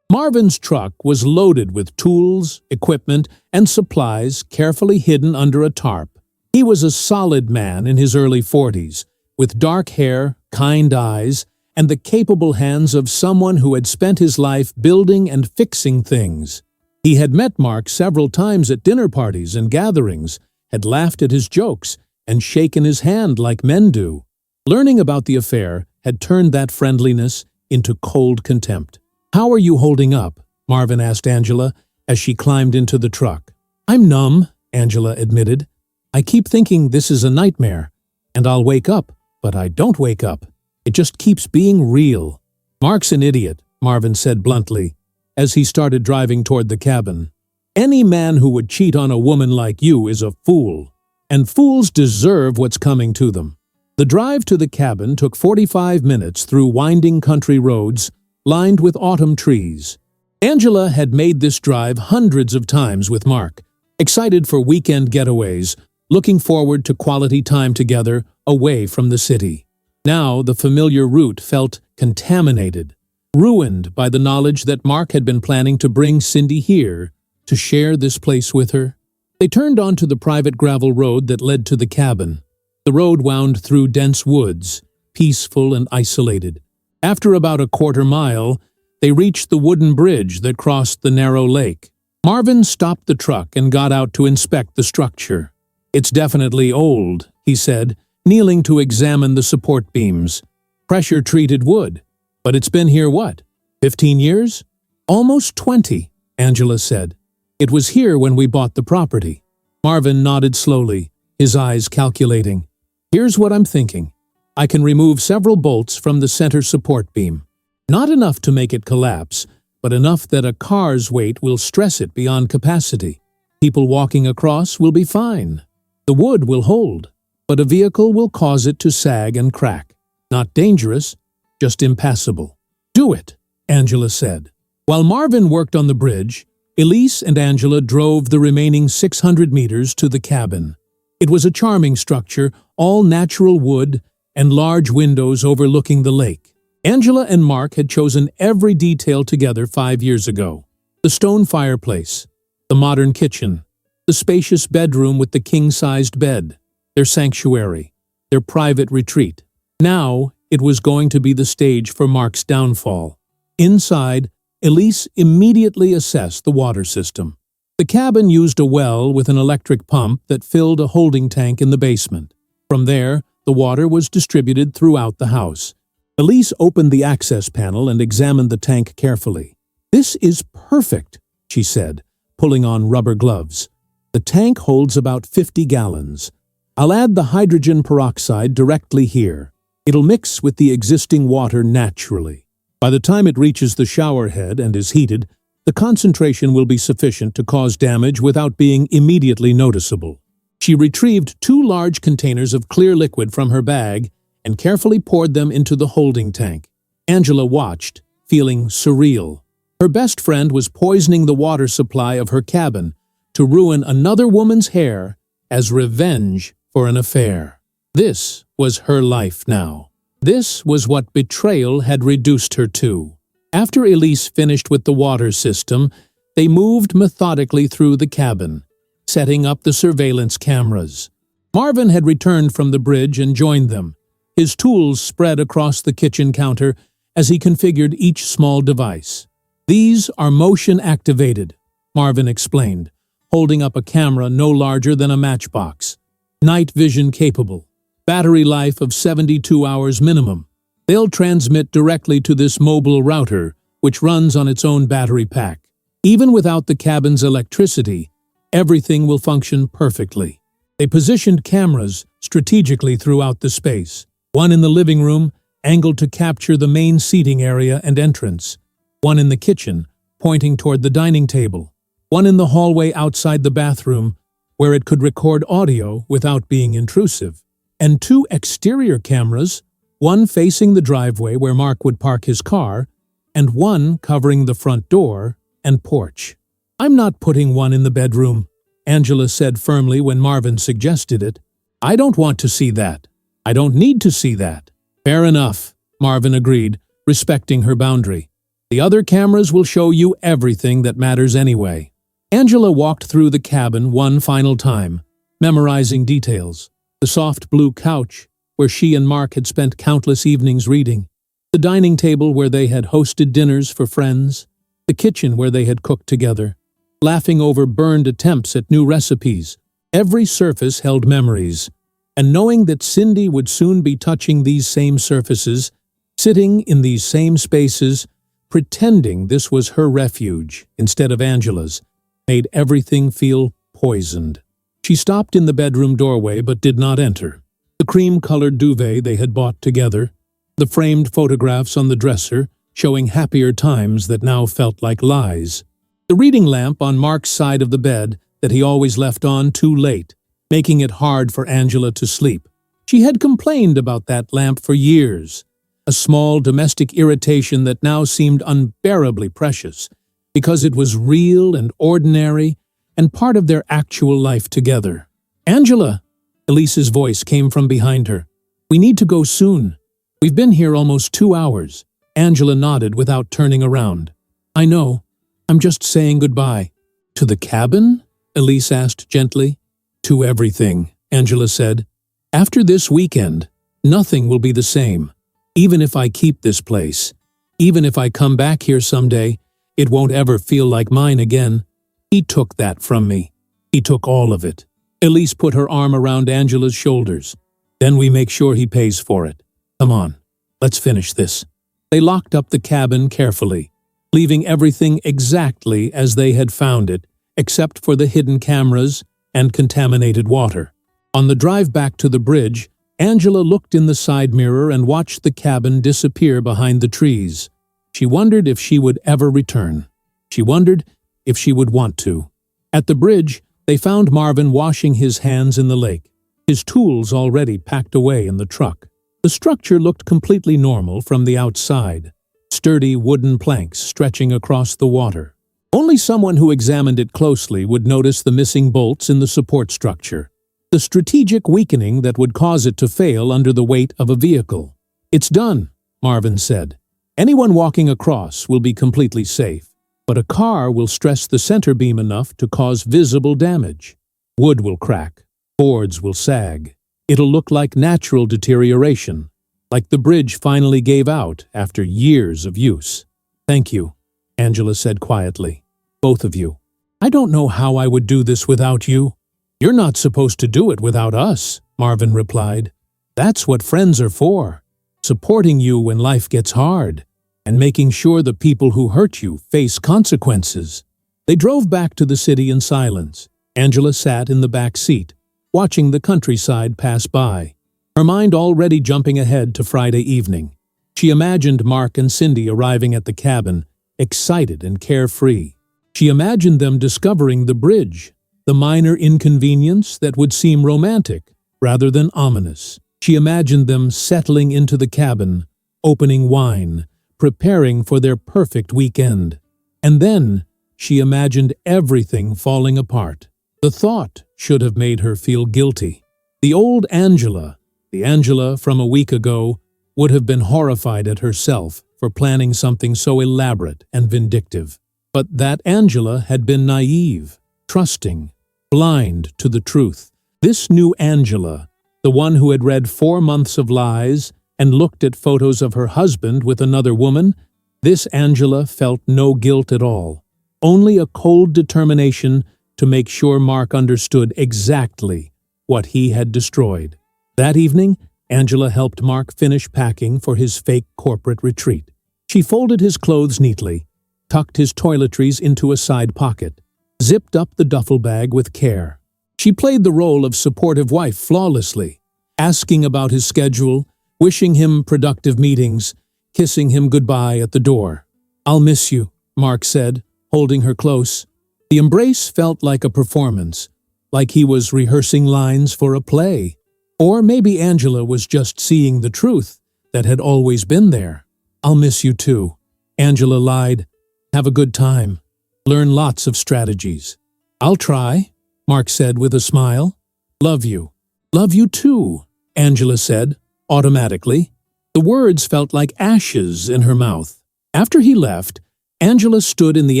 Marvin's truck was loaded with tools, equipment, and supplies carefully hidden under a tarp. He was a solid man in his early 40s, with dark hair, kind eyes, and the capable hands of someone who had spent his life building and fixing things. He had met Mark several times at dinner parties and gatherings, had laughed at his jokes, and shaken his hand like men do. Learning about the affair had turned that friendliness into cold contempt. "How are you holding up?" Marvin asked Angela as she climbed into the truck. "I'm numb," Angela admitted. "I keep thinking this is a nightmare, and I'll wake up, but I don't wake up. It just keeps being real." "Mark's an idiot," Marvin said bluntly, as he started driving toward the cabin. "Any man who would cheat on a woman like you is a fool, and fools deserve what's coming to them." The drive to the cabin took 45 minutes through winding country roads lined with autumn trees. Angela had made this drive hundreds of times with Mark, excited for weekend getaways, looking forward to quality time together away from the city. Now the familiar route felt contaminated, ruined by the knowledge that Mark had been planning to bring Cindy here to share this place with her. They turned onto the private gravel road that led to the cabin. The road wound through dense woods, peaceful and isolated. After about a quarter mile, they reached the wooden bridge that crossed the narrow lake. Marvin stopped the truck and got out to inspect the structure. "It's definitely old," he said, kneeling to examine the support beams. Pressure-treated wood. But it's been here what? 15 years? Almost 20, Angela said. It was here when we bought the property. Marvin nodded slowly, his eyes calculating. Here's what I'm thinking. I can remove several bolts from the center support beam. Not enough to make it collapse, but enough that a car's weight will stress it beyond capacity. People walking across will be fine. The wood will hold, but a vehicle will cause it to sag and crack. Not dangerous, just impassable. Do it, Angela said. While Marvin worked on the bridge, Elise and Angela drove the remaining 600 meters to the cabin. It was a charming structure, all natural wood and large windows overlooking the lake. Angela and Mark had chosen every detail together 5 years ago. The stone fireplace, the modern kitchen, the spacious bedroom with the king-sized bed, their sanctuary, their private retreat. Now, it was going to be the stage for Mark's downfall. Inside, Elise immediately assessed the water system. The cabin used a well with an electric pump that filled a holding tank in the basement. From there, the water was distributed throughout the house. Elise opened the access panel and examined the tank carefully. "This is perfect," she said, pulling on rubber gloves. "The tank holds about 50 gallons. I'll add the hydrogen peroxide directly here. It'll mix with the existing water naturally. By the time it reaches the shower head and is heated, the concentration will be sufficient to cause damage without being immediately noticeable." She retrieved 2 large containers of clear liquid from her bag and carefully poured them into the holding tank. Angela watched, feeling surreal. Her best friend was poisoning the water supply of her cabin to ruin another woman's hair as revenge for an affair. This was her life now. This was what betrayal had reduced her to. After Elise finished with the water system, they moved methodically through the cabin, setting up the surveillance cameras. Marvin had returned from the bridge and joined them, his tools spread across the kitchen counter as he configured each small device. "These are motion-activated," Marvin explained, holding up a camera no larger than a matchbox. "Night vision capable. Battery life of 72 hours minimum. They'll transmit directly to this mobile router, which runs on its own battery pack. Even without the cabin's electricity, everything will function perfectly." They positioned cameras strategically throughout the space. One in the living room, angled to capture the main seating area and entrance. One in the kitchen, pointing toward the dining table. One in the hallway outside the bathroom, where it could record audio without being intrusive. And 2 exterior cameras, one facing the driveway where Mark would park his car, and one covering the front door and porch. "I'm not putting one in the bedroom," Angela said firmly when Marvin suggested it. "I don't want to see that. I don't need to see that." "Fair enough," Marvin agreed, respecting her boundary. "The other cameras will show you everything that matters anyway." Angela walked through the cabin one final time, memorizing details. The soft blue couch, where she and Mark had spent countless evenings reading. The dining table where they had hosted dinners for friends. The kitchen where they had cooked together, laughing over burned attempts at new recipes. Every surface held memories. And knowing that Cindy would soon be touching these same surfaces, sitting in these same spaces, pretending this was her refuge instead of Angela's, made everything feel poisoned. She stopped in the bedroom doorway but did not enter. The cream-colored duvet they had bought together, the framed photographs on the dresser showing happier times that now felt like lies. The reading lamp on Mark's side of the bed that he always left on too late, making it hard for Angela to sleep. She had complained about that lamp for years, a small domestic irritation that now seemed unbearably precious, because it was real and ordinary and part of their actual life together. "Angela!" Elise's voice came from behind her. "We need to go soon. We've been here almost 2 hours." Angela nodded without turning around. "I know. I'm just saying goodbye." "To the cabin?" Elise asked gently. "To everything," Angela said. "After this weekend, nothing will be the same. Even if I keep this place, even if I come back here someday, it won't ever feel like mine again. He took that from me. He took all of it." Elise put her arm around Angela's shoulders. Then we make sure he pays for it. Come on, let's finish this. They locked up the cabin carefully, leaving everything exactly as they had found it, except for the hidden cameras and contaminated water. On the drive back to the bridge, Angela looked in the side mirror and watched the cabin disappear behind the trees. She wondered if she would ever return. She wondered if she would want to. At the bridge, they found Marvin washing his hands in the lake, his tools already packed away in the truck. The structure looked completely normal from the outside, sturdy wooden planks stretching across the water. Only someone who examined it closely would notice the missing bolts in the support structure, the strategic weakening that would cause it to fail under the weight of a vehicle. "It's done," Marvin said. "Anyone walking across will be completely safe, but a car will stress the center beam enough to cause visible damage. Wood will crack, boards will sag. It'll look like natural deterioration, like the bridge finally gave out after years of use." "Thank you," Angela said quietly. "Both of you. I don't know how I would do this without you." "You're not supposed to do it without us," Marvin replied. "That's what friends are for, supporting you when life gets hard, and making sure the people who hurt you face consequences." They drove back to the city in silence. Angela sat in the back seat, watching the countryside pass by, her mind already jumping ahead to Friday evening. She imagined Mark and Cindy arriving at the cabin, excited and carefree. She imagined them discovering the bridge, the minor inconvenience that would seem romantic rather than ominous. She imagined them settling into the cabin, opening wine, preparing for their perfect weekend. And then she imagined everything falling apart. The thought should have made her feel guilty. The old Angela, the Angela from a week ago, would have been horrified at herself for planning something so elaborate and vindictive. But that Angela had been naive, trusting, blind to the truth. This new Angela, the one who had read 4 months of lies and looked at photos of her husband with another woman, this Angela felt no guilt at all, only a cold determination to make sure Mark understood exactly what he had destroyed. That evening, Angela helped Mark finish packing for his fake corporate retreat. She folded his clothes neatly, tucked his toiletries into a side pocket, zipped up the duffel bag with care. She played the role of supportive wife flawlessly, asking about his schedule, wishing him productive meetings, kissing him goodbye at the door. "I'll miss you," Mark said, holding her close. The embrace felt like a performance, like he was rehearsing lines for a play. Or maybe Angela was just seeing the truth that had always been there. "I'll miss you too," Angela lied. "Have a good time. Learn lots of strategies." "I'll try," Mark said with a smile. "Love you." "Love you too," Angela said, automatically. The words felt like ashes in her mouth. After he left, Angela stood in the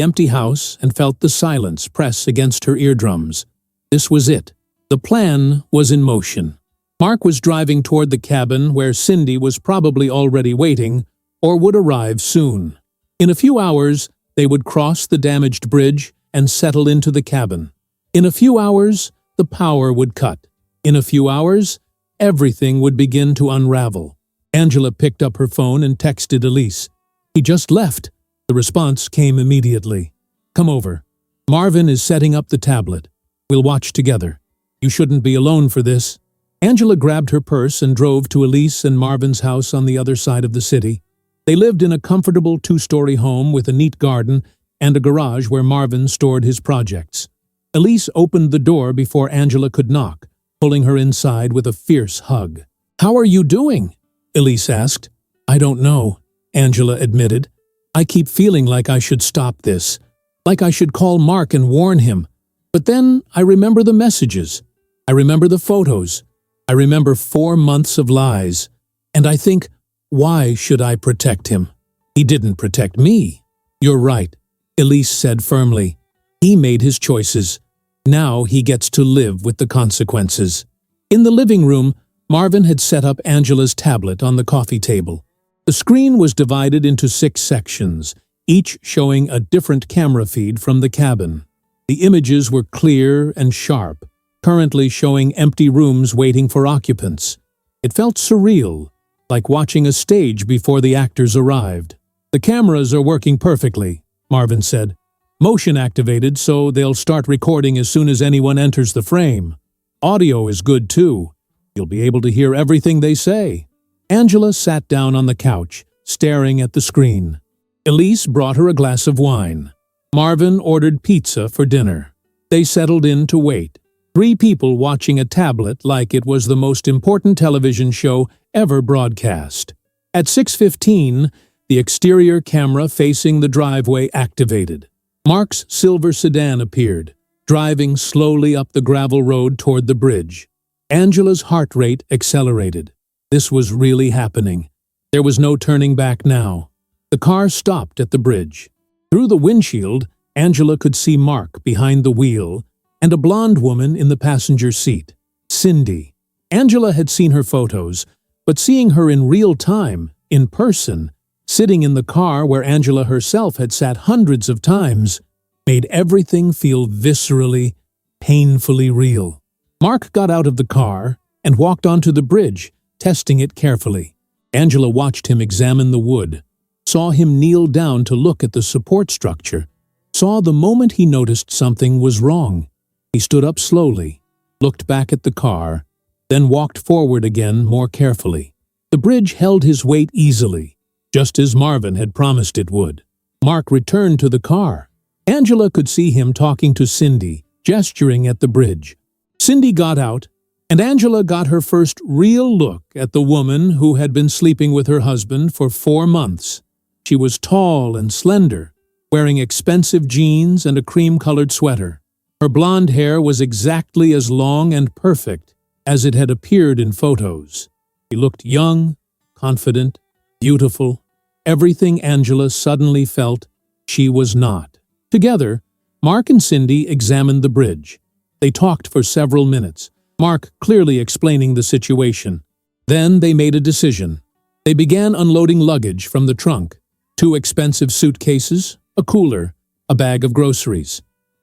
empty house and felt the silence press against her eardrums. This was it. The plan was in motion. Mark was driving toward the cabin where Cindy was probably already waiting or would arrive soon. In a few hours, they would cross the damaged bridge and settle into the cabin. In a few hours, the power would cut. In a few hours, everything would begin to unravel. Angela picked up her phone and texted Elise. "He just left." The response came immediately. "Come over. Marvin is setting up the tablet. We'll watch together. You shouldn't be alone for this." Angela grabbed her purse and drove to Elise and Marvin's house on the other side of the city. They lived in a comfortable 2-story home with a neat garden and a garage where Marvin stored his projects. Elise opened the door before Angela could knock, pulling her inside with a fierce hug. "How are you doing?" Elise asked. "I don't know," Angela admitted. "I keep feeling like I should stop this, like I should call Mark and warn him. But then I remember the messages. I remember the photos. I remember 4 months of lies. And I think, why should I protect him? He didn't protect me." "You're right," Elise said firmly. "He made his choices. Now he gets to live with the consequences." In the living room, Marvin had set up Angela's tablet on the coffee table. The screen was divided into 6 sections, each showing a different camera feed from the cabin. The images were clear and sharp, currently showing empty rooms waiting for occupants. It felt surreal, like watching a stage before the actors arrived. "The cameras are working perfectly," Marvin said. "Motion activated, so they'll start recording as soon as anyone enters the frame. Audio is good too. You'll be able to hear everything they say." Angela sat down on the couch, staring at the screen. Elise brought her a glass of wine. Marvin ordered pizza for dinner. They settled in to wait. 3 people watching a tablet like it was the most important television show ever broadcast. At 6:15, the exterior camera facing the driveway activated. Mark's silver sedan appeared, driving slowly up the gravel road toward the bridge. Angela's heart rate accelerated. This was really happening. There was no turning back now. The car stopped at the bridge. Through the windshield, Angela could see Mark behind the wheel and a blonde woman in the passenger seat, Cindy. Angela had seen her photos, but seeing her in real time, in person, sitting in the car where Angela herself had sat hundreds of times, made everything feel viscerally, painfully real. Mark got out of the car and walked onto the bridge, testing it carefully. Angela watched him examine the wood, saw him kneel down to look at the support structure, saw the moment he noticed something was wrong. He stood up slowly, looked back at the car, then walked forward again more carefully. The bridge held his weight easily, just as Marvin had promised it would. Mark returned to the car. Angela could see him talking to Cindy, gesturing at the bridge. Cindy got out, and Angela got her first real look at the woman who had been sleeping with her husband for 4 months. She was tall and slender, wearing expensive jeans and a cream-colored sweater. Her blonde hair was exactly as long and perfect as it had appeared in photos. She looked young, confident, beautiful, everything Angela suddenly felt she was not. Together, Mark and Cindy examined the bridge. They talked for several minutes, Mark clearly explaining the situation. Then they made a decision. They began unloading luggage from the trunk: 2 expensive suitcases, a cooler, a bag of groceries.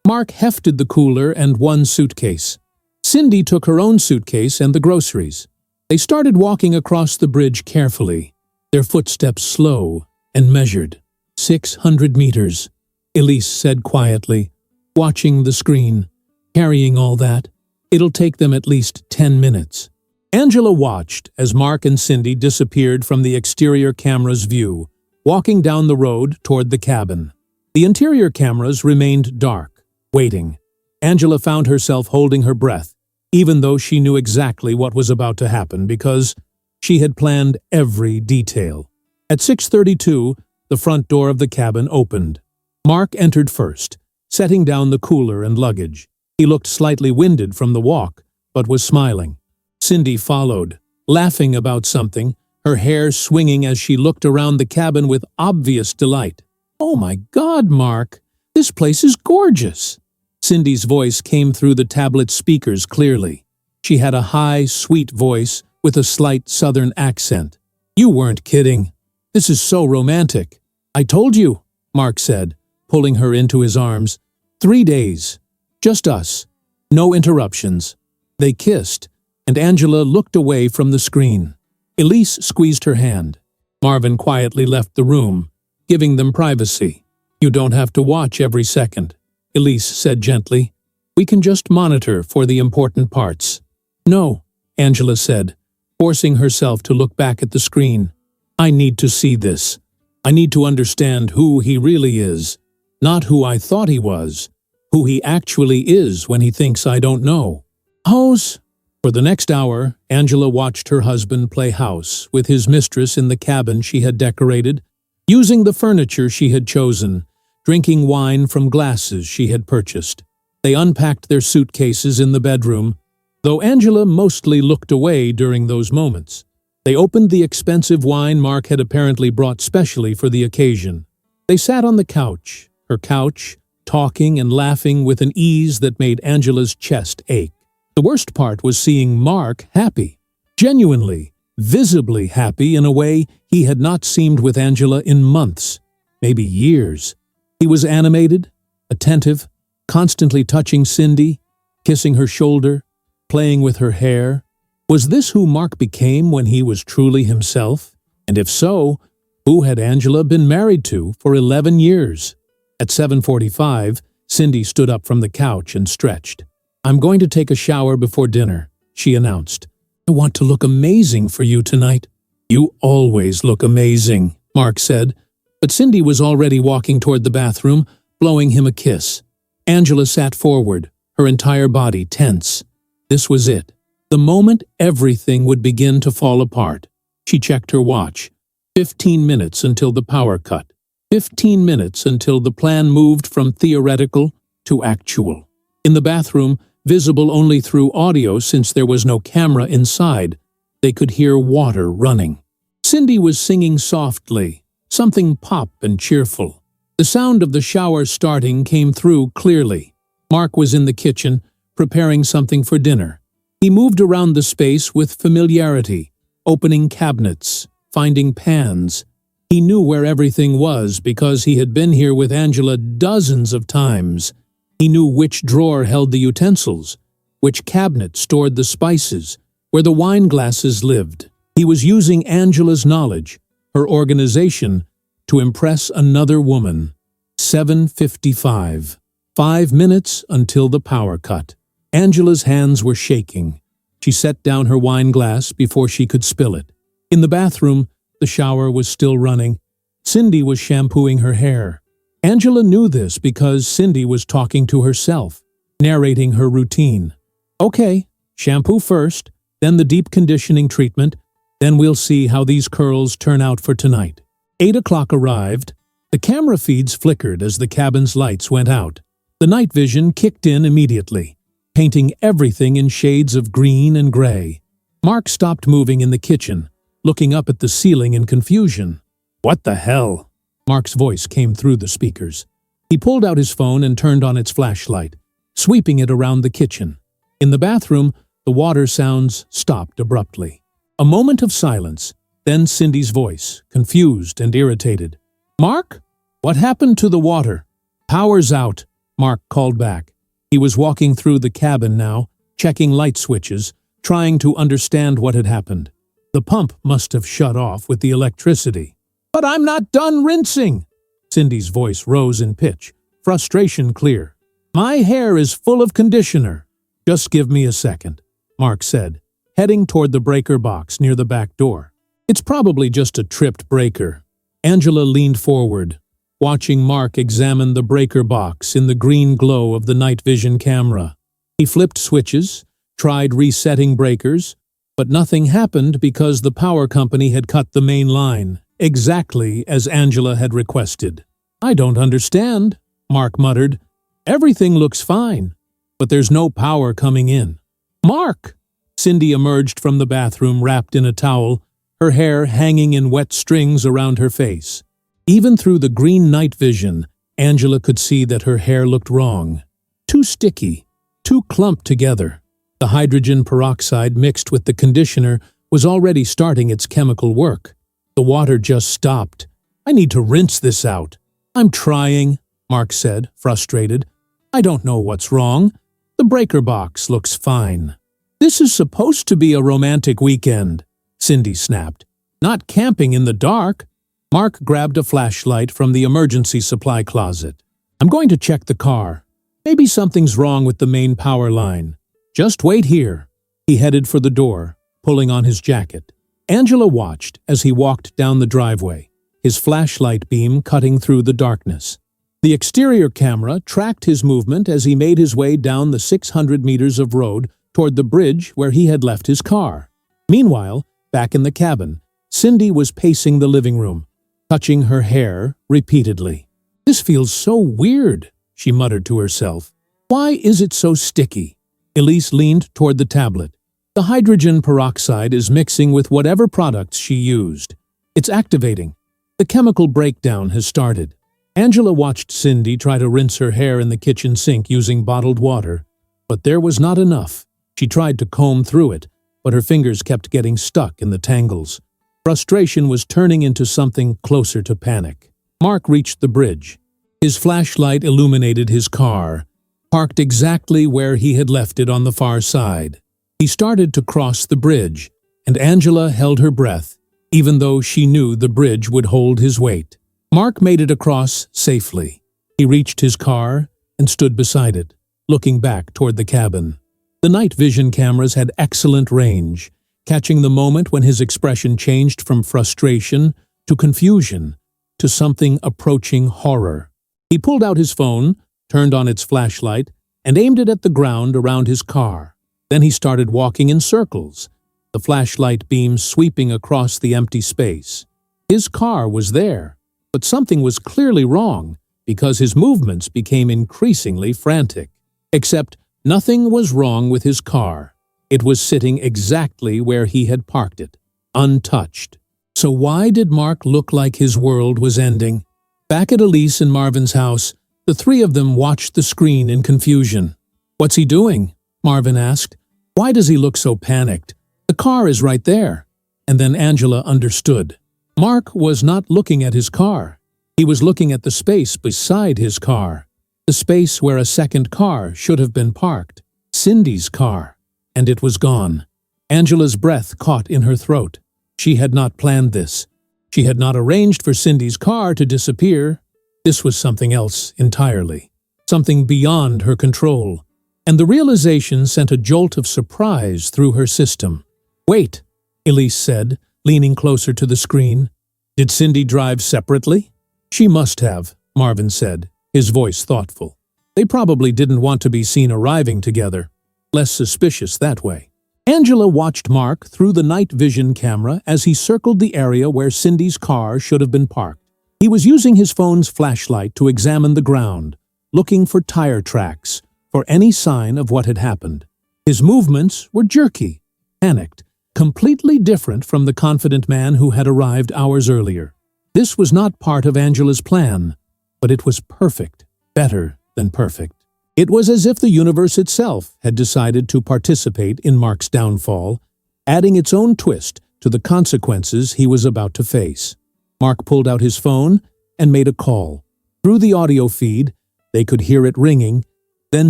Mark hefted the cooler and 1 suitcase. Cindy took her own suitcase and the groceries. They started walking across the bridge carefully, their footsteps slow and measured. 600 meters, Elise said quietly, watching the screen. Carrying all that, it'll take them at least 10 minutes. Angela watched as Mark and Cindy disappeared from the exterior camera's view, walking down the road toward the cabin. The interior cameras remained dark, waiting. Angela found herself holding her breath, even though she knew exactly what was about to happen because she had planned every detail. At 6:32, the front door of the cabin opened. Mark entered first, setting down the cooler and luggage. He looked slightly winded from the walk, but was smiling. Cindy followed, laughing about something, her hair swinging as she looked around the cabin with obvious delight. "Oh my God, Mark, this place is gorgeous!" Cindy's voice came through the tablet speakers clearly. She had a high, sweet voice with a slight southern accent. "You weren't kidding. This is so romantic." "I told you," Mark said, pulling her into his arms. 3 days. Just us. No interruptions. They kissed, and Angela looked away from the screen. Elise squeezed her hand. Marvin quietly left the room, giving them privacy. "You don't have to watch every second," Elise said gently. "We can just monitor for the important parts." "No," Angela said, forcing herself to look back at the screen. "I need to see this. I need to understand who he really is. Not who I thought he was. Who he actually is when he thinks I don't know." "House?" For the next hour, Angela watched her husband play house with his mistress in the cabin she had decorated, using the furniture she had chosen, drinking wine from glasses she had purchased. They unpacked their suitcases in the bedroom, though Angela mostly looked away during those moments. They opened the expensive wine Mark had apparently brought specially for the occasion. They sat on the couch, her couch, talking and laughing with an ease that made Angela's chest ache. The worst part was seeing Mark happy, genuinely, visibly happy in a way he had not seemed with Angela in months, maybe years. He was animated, attentive, constantly touching Cindy, kissing her shoulder, playing with her hair? Was this who Mark became when he was truly himself? And if so, who had Angela been married to for 11 years? At 7:45, Cindy stood up from the couch and stretched. "I'm going to take a shower before dinner," she announced. "I want to look amazing for you tonight." "You always look amazing," Mark said, but Cindy was already walking toward the bathroom, blowing him a kiss. Angela sat forward, her entire body tense. This was it. The moment everything would begin to fall apart. She checked her watch. 15 minutes until the power cut. 15 minutes until the plan moved from theoretical to actual. In the bathroom, visible only through audio since there was no camera inside, they could hear water running. Cindy was singing softly, something pop and cheerful. The sound of the shower starting came through clearly. Mark was in the kitchen, preparing something for dinner. He moved around the space with familiarity, opening cabinets, finding pans. He knew where everything was because he had been here with Angela dozens of times. He knew which drawer held the utensils, which cabinet stored the spices, where the wine glasses lived. He was using Angela's knowledge, her organization, to impress another woman. 7:55. 5 minutes until the power cut. Angela's hands were shaking. She set down her wine glass before she could spill it. In the bathroom, the shower was still running. Cindy was shampooing her hair. Angela knew this because Cindy was talking to herself, narrating her routine. "Okay, shampoo first, then the deep conditioning treatment, then we'll see how these curls turn out for tonight." 8 o'clock arrived. The camera feeds flickered as the cabin's lights went out. The night vision kicked in immediately, painting everything in shades of green and gray. Mark stopped moving in the kitchen, looking up at the ceiling in confusion. "What the hell?" Mark's voice came through the speakers. He pulled out his phone and turned on its flashlight, sweeping it around the kitchen. In the bathroom, the water sounds stopped abruptly. A moment of silence, then Cindy's voice, confused and irritated. "Mark? What happened to the water?" "Power's out," Mark called back. He was walking through the cabin now, checking light switches, trying to understand what had happened. The pump must have shut off with the electricity. "But I'm not done rinsing!" Cindy's voice rose in pitch, frustration clear. "My hair is full of conditioner." "Just give me a second," Mark said, heading toward the breaker box near the back door. "It's probably just a tripped breaker." Angela leaned forward, watching Mark examine the breaker box in the green glow of the night vision camera. He flipped switches, tried resetting breakers, but nothing happened because the power company had cut the main line, exactly as Angela had requested. "I don't understand," Mark muttered. "Everything looks fine, but there's no power coming in." "Mark!" Cindy emerged from the bathroom wrapped in a towel, her hair hanging in wet strings around her face. Even through the green night vision, Angela could see that her hair looked wrong. Too sticky, too clumped together. The hydrogen peroxide mixed with the conditioner was already starting its chemical work. The water just stopped. "I need to rinse this out." "I'm trying," Mark said, frustrated. "I don't know what's wrong. The breaker box looks fine." "This is supposed to be a romantic weekend," Cindy snapped. "Not camping in the dark." Mark grabbed a flashlight from the emergency supply closet. "I'm going to check the car. Maybe something's wrong with the main power line. Just wait here." He headed for the door, pulling on his jacket. Angela watched as he walked down the driveway, his flashlight beam cutting through the darkness. The exterior camera tracked his movement as he made his way down the 600 meters of road toward the bridge where he had left his car. Meanwhile, back in the cabin, Cindy was pacing the living room, touching her hair repeatedly. "This feels so weird," she muttered to herself. "Why is it so sticky?" Elise leaned toward the tablet. "The hydrogen peroxide is mixing with whatever products she used. It's activating. The chemical breakdown has started." Angela watched Cindy try to rinse her hair in the kitchen sink using bottled water, but there was not enough. She tried to comb through it, but her fingers kept getting stuck in the tangles. Frustration was turning into something closer to panic. Mark reached the bridge. His flashlight illuminated his car, parked exactly where he had left it on the far side. He started to cross the bridge, and Angela held her breath, even though she knew the bridge would hold his weight. Mark made it across safely. He reached his car and stood beside it, looking back toward the cabin. The night vision cameras had excellent range, catching the moment when his expression changed from frustration to confusion to something approaching horror. He pulled out his phone, turned on its flashlight, and aimed it at the ground around his car. Then he started walking in circles, the flashlight beam sweeping across the empty space. His car was there, but something was clearly wrong because his movements became increasingly frantic. Except nothing was wrong with his car. It was sitting exactly where he had parked it, untouched. So why did Mark look like his world was ending? Back at Elise and Marvin's house, the three of them watched the screen in confusion. "What's he doing?" Marvin asked. "Why does he look so panicked? The car is right there." And then Angela understood. Mark was not looking at his car. He was looking at the space beside his car. The space where a second car should have been parked. Cindy's car. And it was gone. Angela's breath caught in her throat. She had not planned this. She had not arranged for Cindy's car to disappear. This was something else entirely. Something beyond her control. And the realization sent a jolt of surprise through her system. "Wait," Elise said, leaning closer to the screen. "Did Cindy drive separately?" "She must have," Marvin said, his voice thoughtful. "They probably didn't want to be seen arriving together. Less suspicious that way." Angela watched Mark through the night vision camera as he circled the area where Cindy's car should have been parked. He was using his phone's flashlight to examine the ground, looking for tire tracks, for any sign of what had happened. His movements were jerky, panicked, completely different from the confident man who had arrived hours earlier. This was not part of Angela's plan, but it was perfect, better than perfect. It was as if the universe itself had decided to participate in Mark's downfall, adding its own twist to the consequences he was about to face. Mark pulled out his phone and made a call. Through the audio feed, they could hear it ringing, then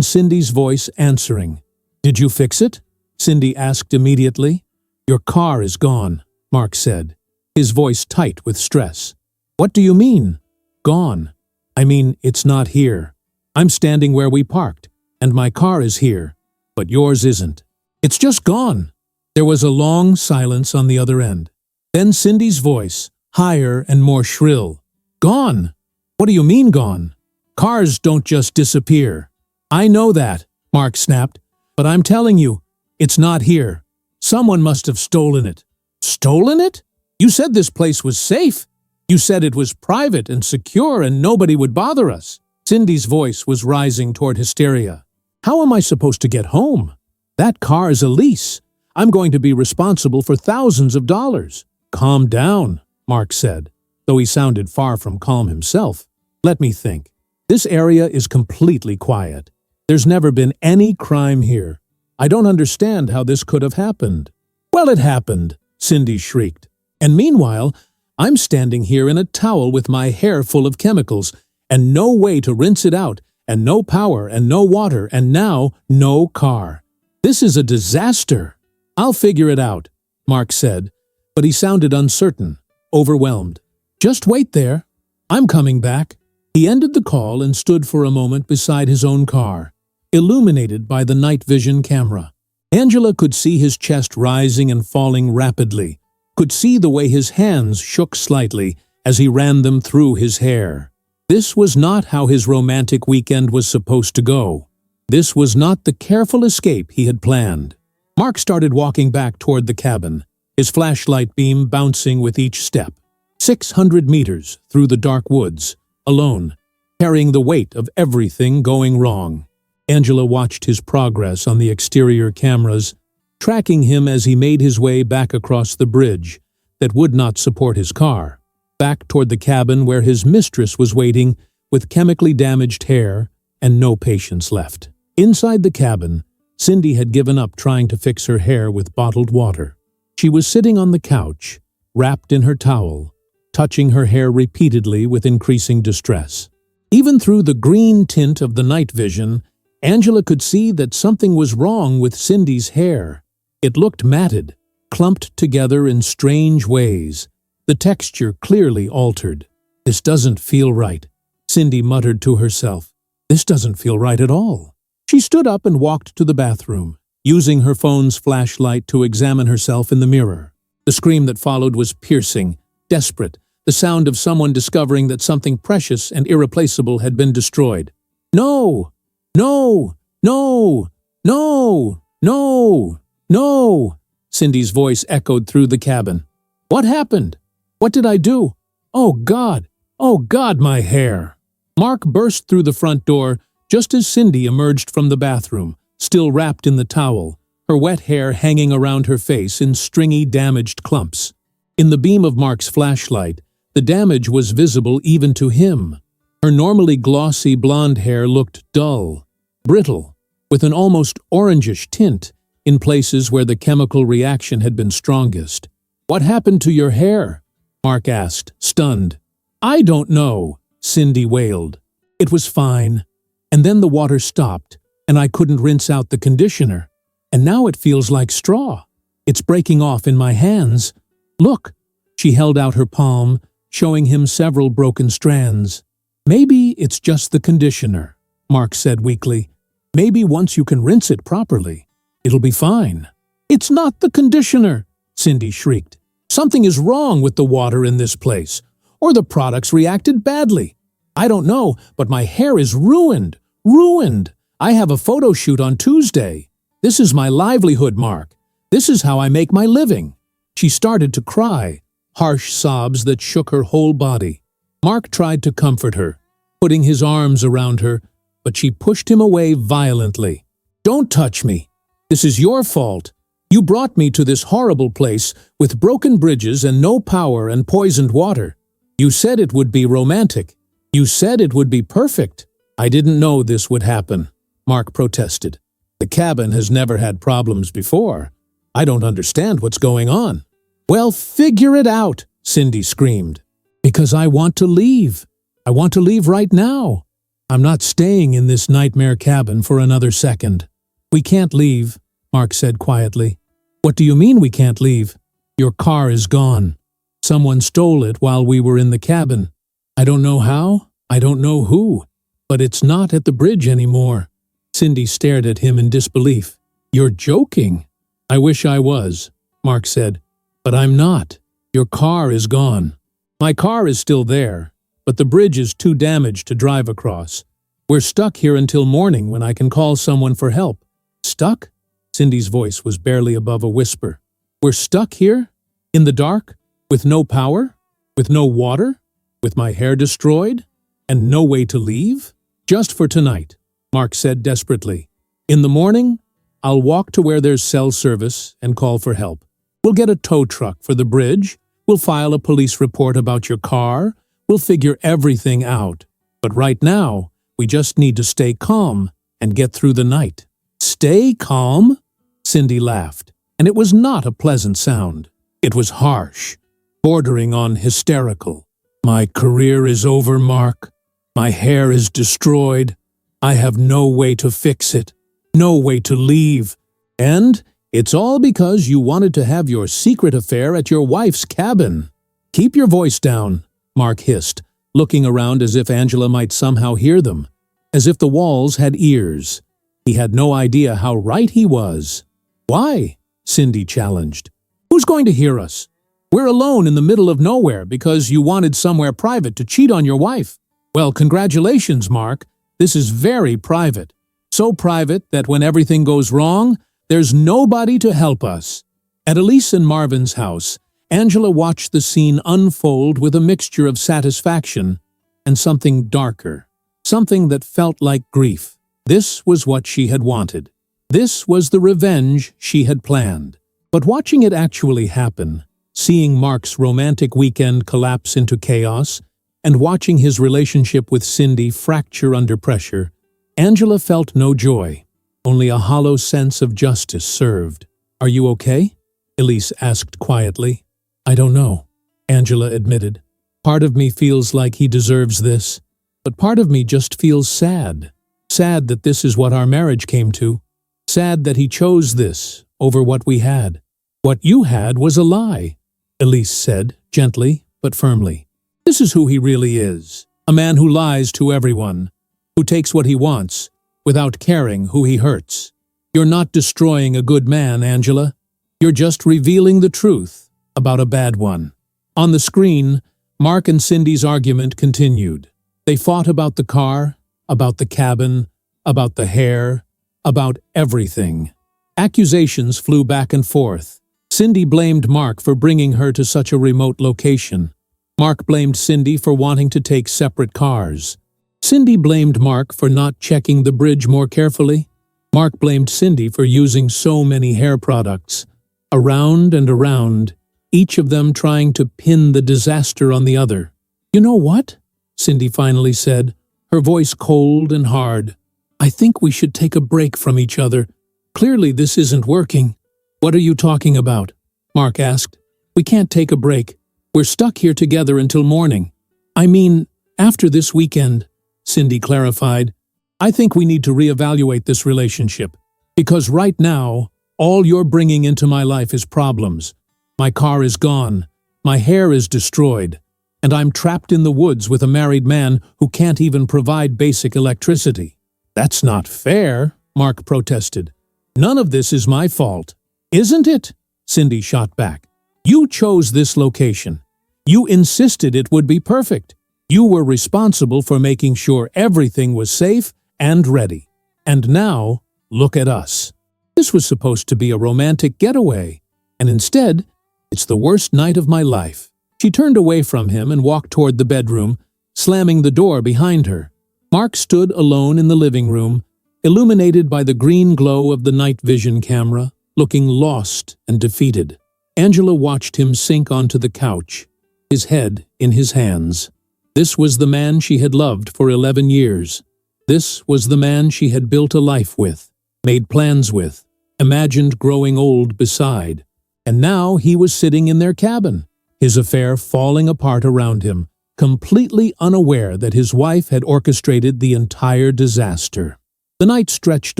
Cindy's voice answering. "Did you fix it?" Cindy asked immediately. "Your car is gone," Mark said, his voice tight with stress. "What do you mean, gone?" "I mean, it's not here. I'm standing where we parked, and my car is here, but yours isn't. It's just gone." There was a long silence on the other end. Then Cindy's voice, higher and more shrill. "Gone? What do you mean gone? Cars don't just disappear." "I know that," Mark snapped, "but I'm telling you, it's not here. Someone must have stolen it." "Stolen it? You said this place was safe. You said it was private and secure and nobody would bother us." Cindy's voice was rising toward hysteria. "How am I supposed to get home? That car is a lease. I'm going to be responsible for thousands of dollars." "Calm down," Mark said, though he sounded far from calm himself. "Let me think. This area is completely quiet. There's never been any crime here. I don't understand how this could have happened." "Well, it happened," Cindy shrieked. "And meanwhile, I'm standing here in a towel with my hair full of chemicals, and no way to rinse it out, and no power, and no water, and now no car. This is a disaster." "I'll figure it out," Mark said, but he sounded uncertain, overwhelmed. "Just wait there. I'm coming back." He ended the call and stood for a moment beside his own car, illuminated by the night vision camera. Angela could see his chest rising and falling rapidly, could see the way his hands shook slightly as he ran them through his hair. This was not how his romantic weekend was supposed to go. This was not the careful escape he had planned. Mark started walking back toward the cabin, his flashlight beam bouncing with each step. 600 meters through the dark woods, alone, carrying the weight of everything going wrong. Angela watched his progress on the exterior cameras, tracking him as he made his way back across the bridge that would not support his car, back toward the cabin where his mistress was waiting with chemically damaged hair and no patience left. Inside the cabin, Cindy had given up trying to fix her hair with bottled water. She was sitting on the couch, wrapped in her towel, touching her hair repeatedly with increasing distress. Even through the green tint of the night vision, Angela could see that something was wrong with Cindy's hair. It looked matted, clumped together in strange ways, the texture clearly altered. "This doesn't feel right," Cindy muttered to herself. "This doesn't feel right at all." She stood up and walked to the bathroom, using her phone's flashlight to examine herself in the mirror. The scream that followed was piercing, desperate, the sound of someone discovering that something precious and irreplaceable had been destroyed. "No! No! No! No! No! No!" Cindy's voice echoed through the cabin. "What happened? What did I do? Oh God! Oh God, my hair!" Mark burst through the front door just as Cindy emerged from the bathroom, still wrapped in the towel, her wet hair hanging around her face in stringy, damaged clumps. In the beam of Mark's flashlight, the damage was visible even to him. Her normally glossy blonde hair looked dull, brittle, with an almost orangish tint in places where the chemical reaction had been strongest. "What happened to your hair?" Mark asked, stunned. "I don't know," Cindy wailed. "It was fine. And then the water stopped, and I couldn't rinse out the conditioner. And now it feels like straw. It's breaking off in my hands. Look." She held out her palm, showing him several broken strands. "Maybe it's just the conditioner," Mark said weakly. "Maybe once you can rinse it properly, it'll be fine." "It's not the conditioner," Cindy shrieked. "Something is wrong with the water in this place, or the products reacted badly. I don't know, but my hair is ruined. Ruined! I have a photo shoot on Tuesday. This is my livelihood, Mark. This is how I make my living." She started to cry, harsh sobs that shook her whole body. Mark tried to comfort her, putting his arms around her, but she pushed him away violently. "Don't touch me. This is your fault. You brought me to this horrible place with broken bridges and no power and poisoned water. You said it would be romantic. You said it would be perfect." "I didn't know this would happen," Mark protested. "The cabin has never had problems before. I don't understand what's going on." "Well, figure it out," Cindy screamed. "Because I want to leave. I want to leave right now. I'm not staying in this nightmare cabin for another second." "We can't leave," Mark said quietly. "What do you mean we can't leave?" "Your car is gone. Someone stole it while we were in the cabin. I don't know how, I don't know who, but it's not at the bridge anymore." Cindy stared at him in disbelief. "You're joking." "I wish I was," Mark said, "but I'm not. Your car is gone." "My car is still there, but the bridge is too damaged to drive across. We're stuck here until morning when I can call someone for help." "Stuck?" Cindy's voice was barely above a whisper. "We're stuck here? In the dark? With no power? With no water? With my hair destroyed? And no way to leave?" "Just for tonight," Mark said desperately. "In the morning, I'll walk to where there's cell service and call for help. We'll get a tow truck for the bridge. We'll file a police report about your car. We'll figure everything out. But right now, we just need to stay calm and get through the night." "Stay calm?" Cindy laughed, and it was not a pleasant sound. It was harsh, bordering on hysterical. "My career is over, Mark. My hair is destroyed. I have no way to fix it, no way to leave. And it's all because you wanted to have your secret affair at your wife's cabin." "Keep your voice down," Mark hissed, looking around as if Angela might somehow hear them, as if the walls had ears. He had no idea how right he was. "Why?" Cindy challenged. "Who's going to hear us? We're alone in the middle of nowhere because you wanted somewhere private to cheat on your wife. Well, congratulations, Mark. This is very private. So private that when everything goes wrong, there's nobody to help us." At Elise and Marvin's house, Angela watched the scene unfold with a mixture of satisfaction and something darker, something that felt like grief. This was what she had wanted. This was the revenge she had planned. But watching it actually happen, seeing Mark's romantic weekend collapse into chaos, and watching his relationship with Cindy fracture under pressure, Angela felt no joy, only a hollow sense of justice served. "Are you okay?" Elise asked quietly. "I don't know," Angela admitted. "Part of me feels like he deserves this, but part of me just feels sad. Sad that this is what our marriage came to. Sad that he chose this over what we had. What you had was a lie, Elise said, gently but firmly. This is who he really is, a man who lies to everyone, who takes what he wants, without caring who he hurts. You're not destroying a good man, Angela. You're just revealing the truth about a bad one. On the screen, Mark and Cindy's argument continued. They fought about the car, about the cabin, about the hair, about everything. Accusations flew back and forth. Cindy blamed Mark for bringing her to such a remote location. Mark blamed Cindy for wanting to take separate cars. Cindy blamed Mark for not checking the bridge more carefully. Mark blamed Cindy for using so many hair products. Around and around, each of them trying to pin the disaster on the other. You know what? Cindy finally said, her voice cold and hard. I think we should take a break from each other. Clearly this isn't working. What are you talking about? Mark asked. We can't take a break. We're stuck here together until morning. I mean, after this weekend, Cindy clarified. I think we need to reevaluate this relationship. Because right now, all you're bringing into my life is problems. My car is gone. My hair is destroyed. And I'm trapped in the woods with a married man who can't even provide basic electricity. That's not fair, Mark protested. None of this is my fault. Isn't it? Cindy shot back. You chose this location. You insisted it would be perfect. You were responsible for making sure everything was safe and ready. And now, look at us. This was supposed to be a romantic getaway, and instead, it's the worst night of my life. She turned away from him and walked toward the bedroom, slamming the door behind her. Mark stood alone in the living room, illuminated by the green glow of the night vision camera, looking lost and defeated. Angela watched him sink onto the couch, his head in his hands. This was the man she had loved for 11 years. This was the man she had built a life with, made plans with, imagined growing old beside. And now he was sitting in their cabin, his affair falling apart around him, completely unaware that his wife had orchestrated the entire disaster. The night stretched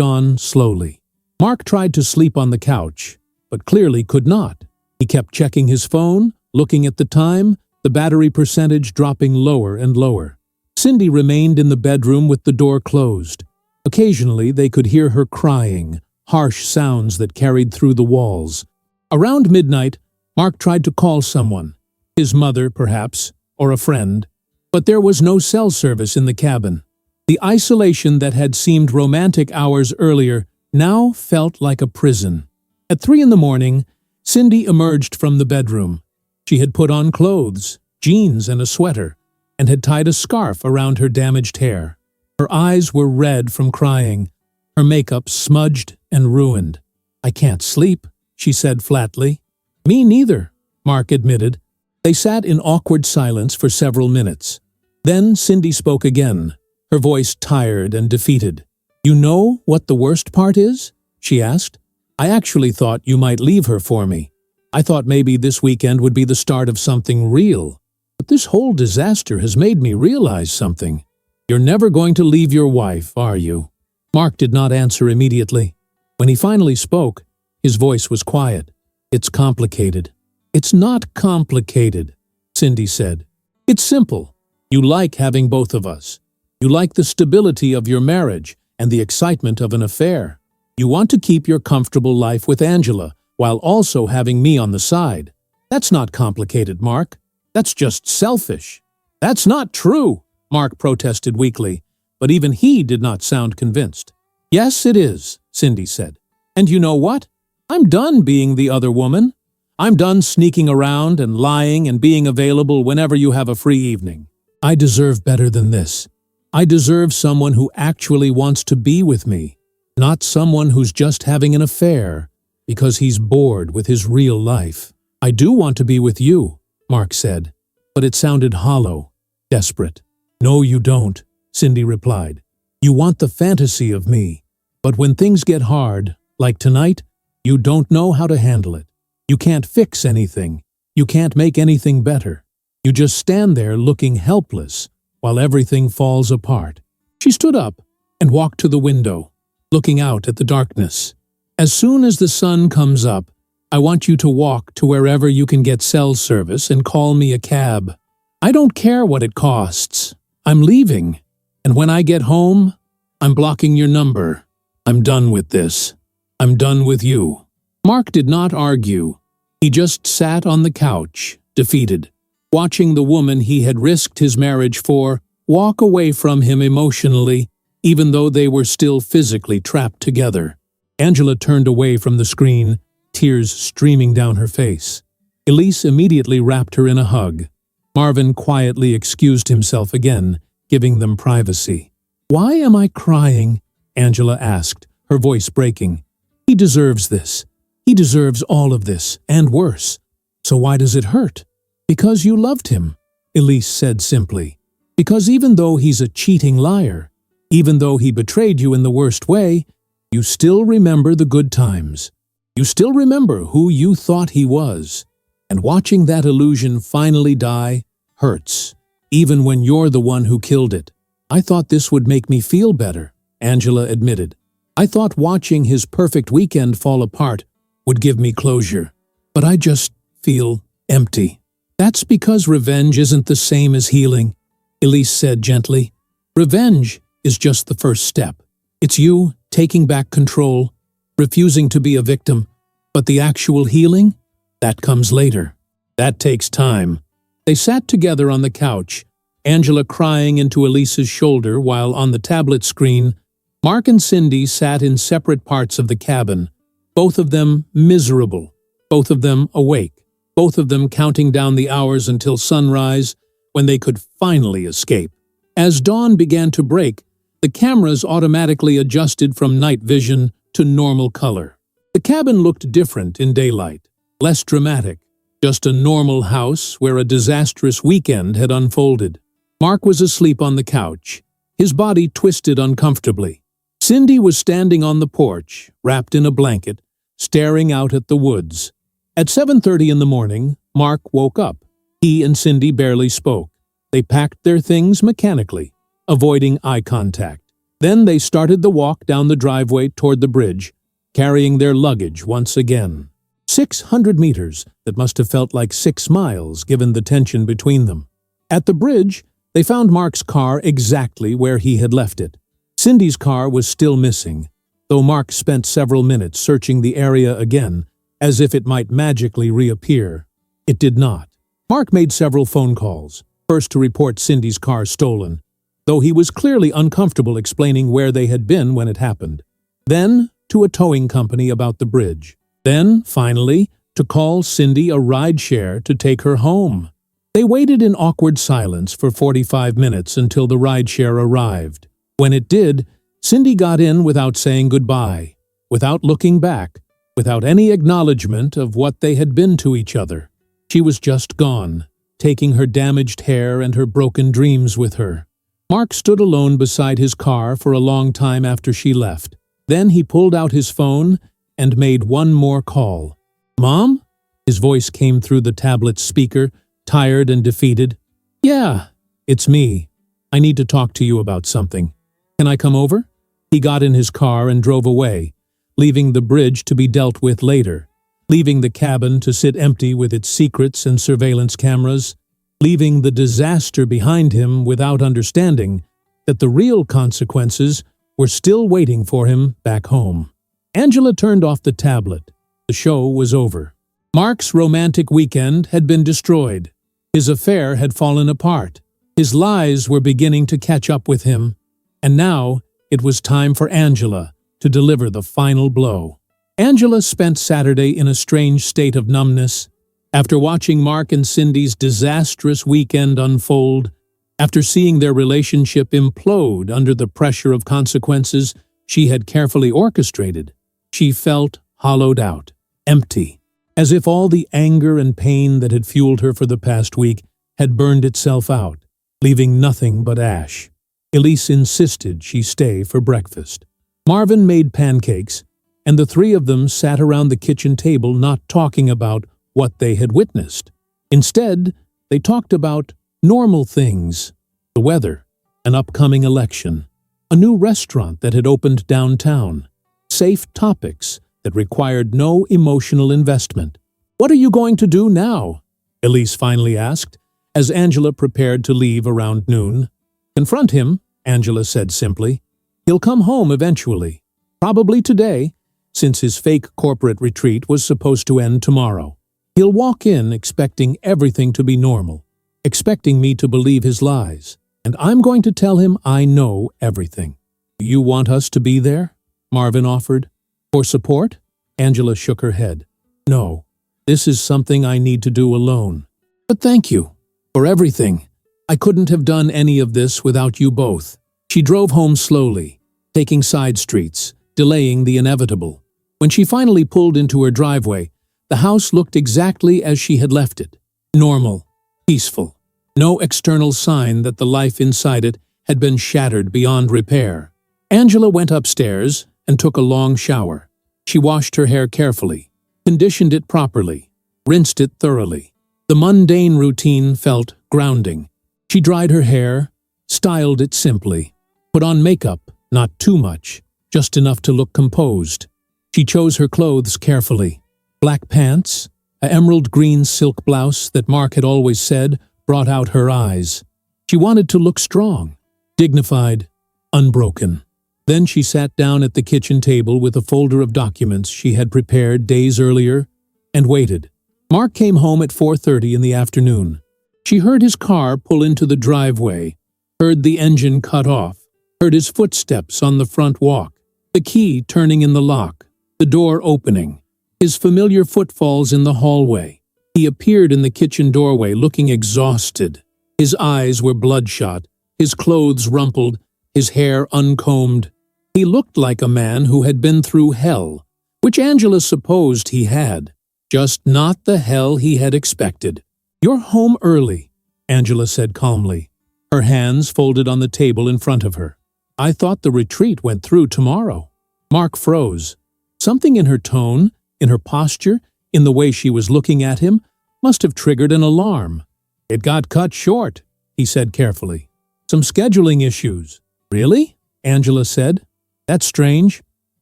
on slowly. Mark tried to sleep on the couch, but clearly could not. He kept checking his phone, looking at the time, the battery percentage dropping lower and lower. Cindy remained in the bedroom with the door closed. Occasionally they could hear her crying, harsh sounds that carried through the walls. Around midnight, Mark tried to call someone, his mother perhaps, or a friend, but there was no cell service in the cabin. The isolation that had seemed romantic hours earlier now felt like a prison. At 3 a.m, Cindy emerged from the bedroom. She had put on clothes, jeans and a sweater, and had tied a scarf around her damaged hair. Her eyes were red from crying, her makeup smudged and ruined. I can't sleep, she said flatly. Me neither, Mark admitted. They sat in awkward silence for several minutes. Then Cindy spoke again, her voice tired and defeated. You know what the worst part is? She asked. I actually thought you might leave her for me. I thought maybe this weekend would be the start of something real. But this whole disaster has made me realize something. You're never going to leave your wife, are you? Mark did not answer immediately. When he finally spoke, his voice was quiet. It's complicated. It's not complicated, Cindy said. It's simple. You like having both of us. You like the stability of your marriage and the excitement of an affair. You want to keep your comfortable life with Angela while also having me on the side. That's not complicated, Mark. That's just selfish. That's not true, Mark protested weakly, but even he did not sound convinced. Yes, it is, Cindy said. And you know what? I'm done being the other woman. I'm done sneaking around and lying and being available whenever you have a free evening. I deserve better than this. I deserve someone who actually wants to be with me, not someone who's just having an affair because he's bored with his real life. I do want to be with you, Mark said, but it sounded hollow, desperate. No, you don't, Cindy replied. You want the fantasy of me, but when things get hard, like tonight, you don't know how to handle it. You can't fix anything. You can't make anything better. You just stand there looking helpless while everything falls apart. She stood up and walked to the window, looking out at the darkness. As soon as the sun comes up, I want you to walk to wherever you can get cell service and call me a cab. I don't care what it costs. I'm leaving. And when I get home, I'm blocking your number. I'm done with this. I'm done with you." Mark did not argue. He just sat on the couch, defeated, watching the woman he had risked his marriage for walk away from him emotionally, even though they were still physically trapped together. Angela turned away from the screen, tears streaming down her face. Elise immediately wrapped her in a hug. Marvin quietly excused himself again, giving them privacy. "Why am I crying?" Angela asked, her voice breaking. "He deserves this. He deserves all of this, and worse. So why does it hurt?" "Because you loved him," Elise said simply. "Because even though he's a cheating liar, even though he betrayed you in the worst way, you still remember the good times. You still remember who you thought he was. And watching that illusion finally die hurts, even when you're the one who killed it." "I thought this would make me feel better," Angela admitted. "I thought watching his perfect weekend fall apart would give me closure. But I just feel empty." "That's because revenge isn't the same as healing," Elise said gently. "Revenge is just the first step. It's you taking back control, refusing to be a victim. But the actual healing? That comes later. That takes time." They sat together on the couch, Angela crying into Elise's shoulder while on the tablet screen, Mark and Cindy sat in separate parts of the cabin, both of them miserable, both of them awake, both of them counting down the hours until sunrise when they could finally escape. As dawn began to break, the cameras automatically adjusted from night vision to normal color. The cabin looked different in daylight, less dramatic, just a normal house where a disastrous weekend had unfolded. Mark was asleep on the couch, his body twisted uncomfortably. Cindy was standing on the porch, wrapped in a blanket, staring out at the woods. At 7:30 in the morning, Mark woke up. He and Cindy barely spoke. They packed their things mechanically, avoiding eye contact. Then they started the walk down the driveway toward the bridge, carrying their luggage once again. 600 meters that must have felt like 6 miles given the tension between them. At the bridge, they found Mark's car exactly where he had left it. Cindy's car was still missing, though Mark spent several minutes searching the area again, as if it might magically reappear. It did not. Mark made several phone calls, first to report Cindy's car stolen, though he was clearly uncomfortable explaining where they had been when it happened. Then to a towing company about the bridge. Then, finally, to call Cindy a rideshare to take her home. They waited in awkward silence for 45 minutes until the rideshare arrived. When it did, Cindy got in without saying goodbye, without looking back, without any acknowledgement of what they had been to each other. She was just gone, taking her damaged hair and her broken dreams with her. Mark stood alone beside his car for a long time after she left. Then he pulled out his phone and made one more call. "Mom?" His voice came through the tablet's speaker, tired and defeated. "Yeah, it's me. I need to talk to you about something. Can I come over?" He got in his car and drove away, leaving the bridge to be dealt with later, leaving the cabin to sit empty with its secrets and surveillance cameras, leaving the disaster behind him without understanding that the real consequences were still waiting for him back home. Angela turned off the tablet. The show was over. Mark's romantic weekend had been destroyed. His affair had fallen apart. His lies were beginning to catch up with him. And now it was time for Angela to deliver the final blow. Angela spent Saturday in a strange state of numbness. After watching Mark and Cindy's disastrous weekend unfold, after seeing their relationship implode under the pressure of consequences she had carefully orchestrated, she felt hollowed out, empty, as if all the anger and pain that had fueled her for the past week had burned itself out, leaving nothing but ash. Elise insisted she stay for breakfast. Marvin made pancakes, and the three of them sat around the kitchen table not talking about what they had witnessed. Instead, they talked about normal things, the weather, an upcoming election, a new restaurant that had opened downtown, safe topics that required no emotional investment. "What are you going to do now?" Elise finally asked, as Angela prepared to leave around noon. "Confront him," Angela said simply. "He'll come home eventually. Probably today, since his fake corporate retreat was supposed to end tomorrow. He'll walk in expecting everything to be normal, expecting me to believe his lies, and I'm going to tell him I know everything." "You want us to be there?" Marvin offered. "For support?" Angela shook her head. "No, this is something I need to do alone. But thank you for everything. I couldn't have done any of this without you both." She drove home slowly, taking side streets, delaying the inevitable. When she finally pulled into her driveway, the house looked exactly as she had left it. Normal, peaceful. No external sign that the life inside it had been shattered beyond repair. Angela went upstairs and took a long shower. She washed her hair carefully, conditioned it properly, rinsed it thoroughly. The mundane routine felt grounding. She dried her hair, styled it simply, put on makeup, not too much, just enough to look composed. She chose her clothes carefully. Black pants, an emerald green silk blouse that Mark had always said brought out her eyes. She wanted to look strong, dignified, unbroken. Then she sat down at the kitchen table with a folder of documents she had prepared days earlier and waited. Mark came home at 4:30 in the afternoon. She heard his car pull into the driveway, heard the engine cut off, heard his footsteps on the front walk, the key turning in the lock, the door opening, his familiar footfalls in the hallway. He appeared in the kitchen doorway looking exhausted. His eyes were bloodshot, his clothes rumpled, his hair uncombed. He looked like a man who had been through hell, which Angela supposed he had, just not the hell he had expected. "You're home early," Angela said calmly, her hands folded on the table in front of her. "I thought the retreat went through tomorrow." Mark froze. Something in her tone, in her posture, in the way she was looking at him, must have triggered an alarm. "It got cut short," he said carefully. "Some scheduling issues." "Really?" Angela said. "That's strange,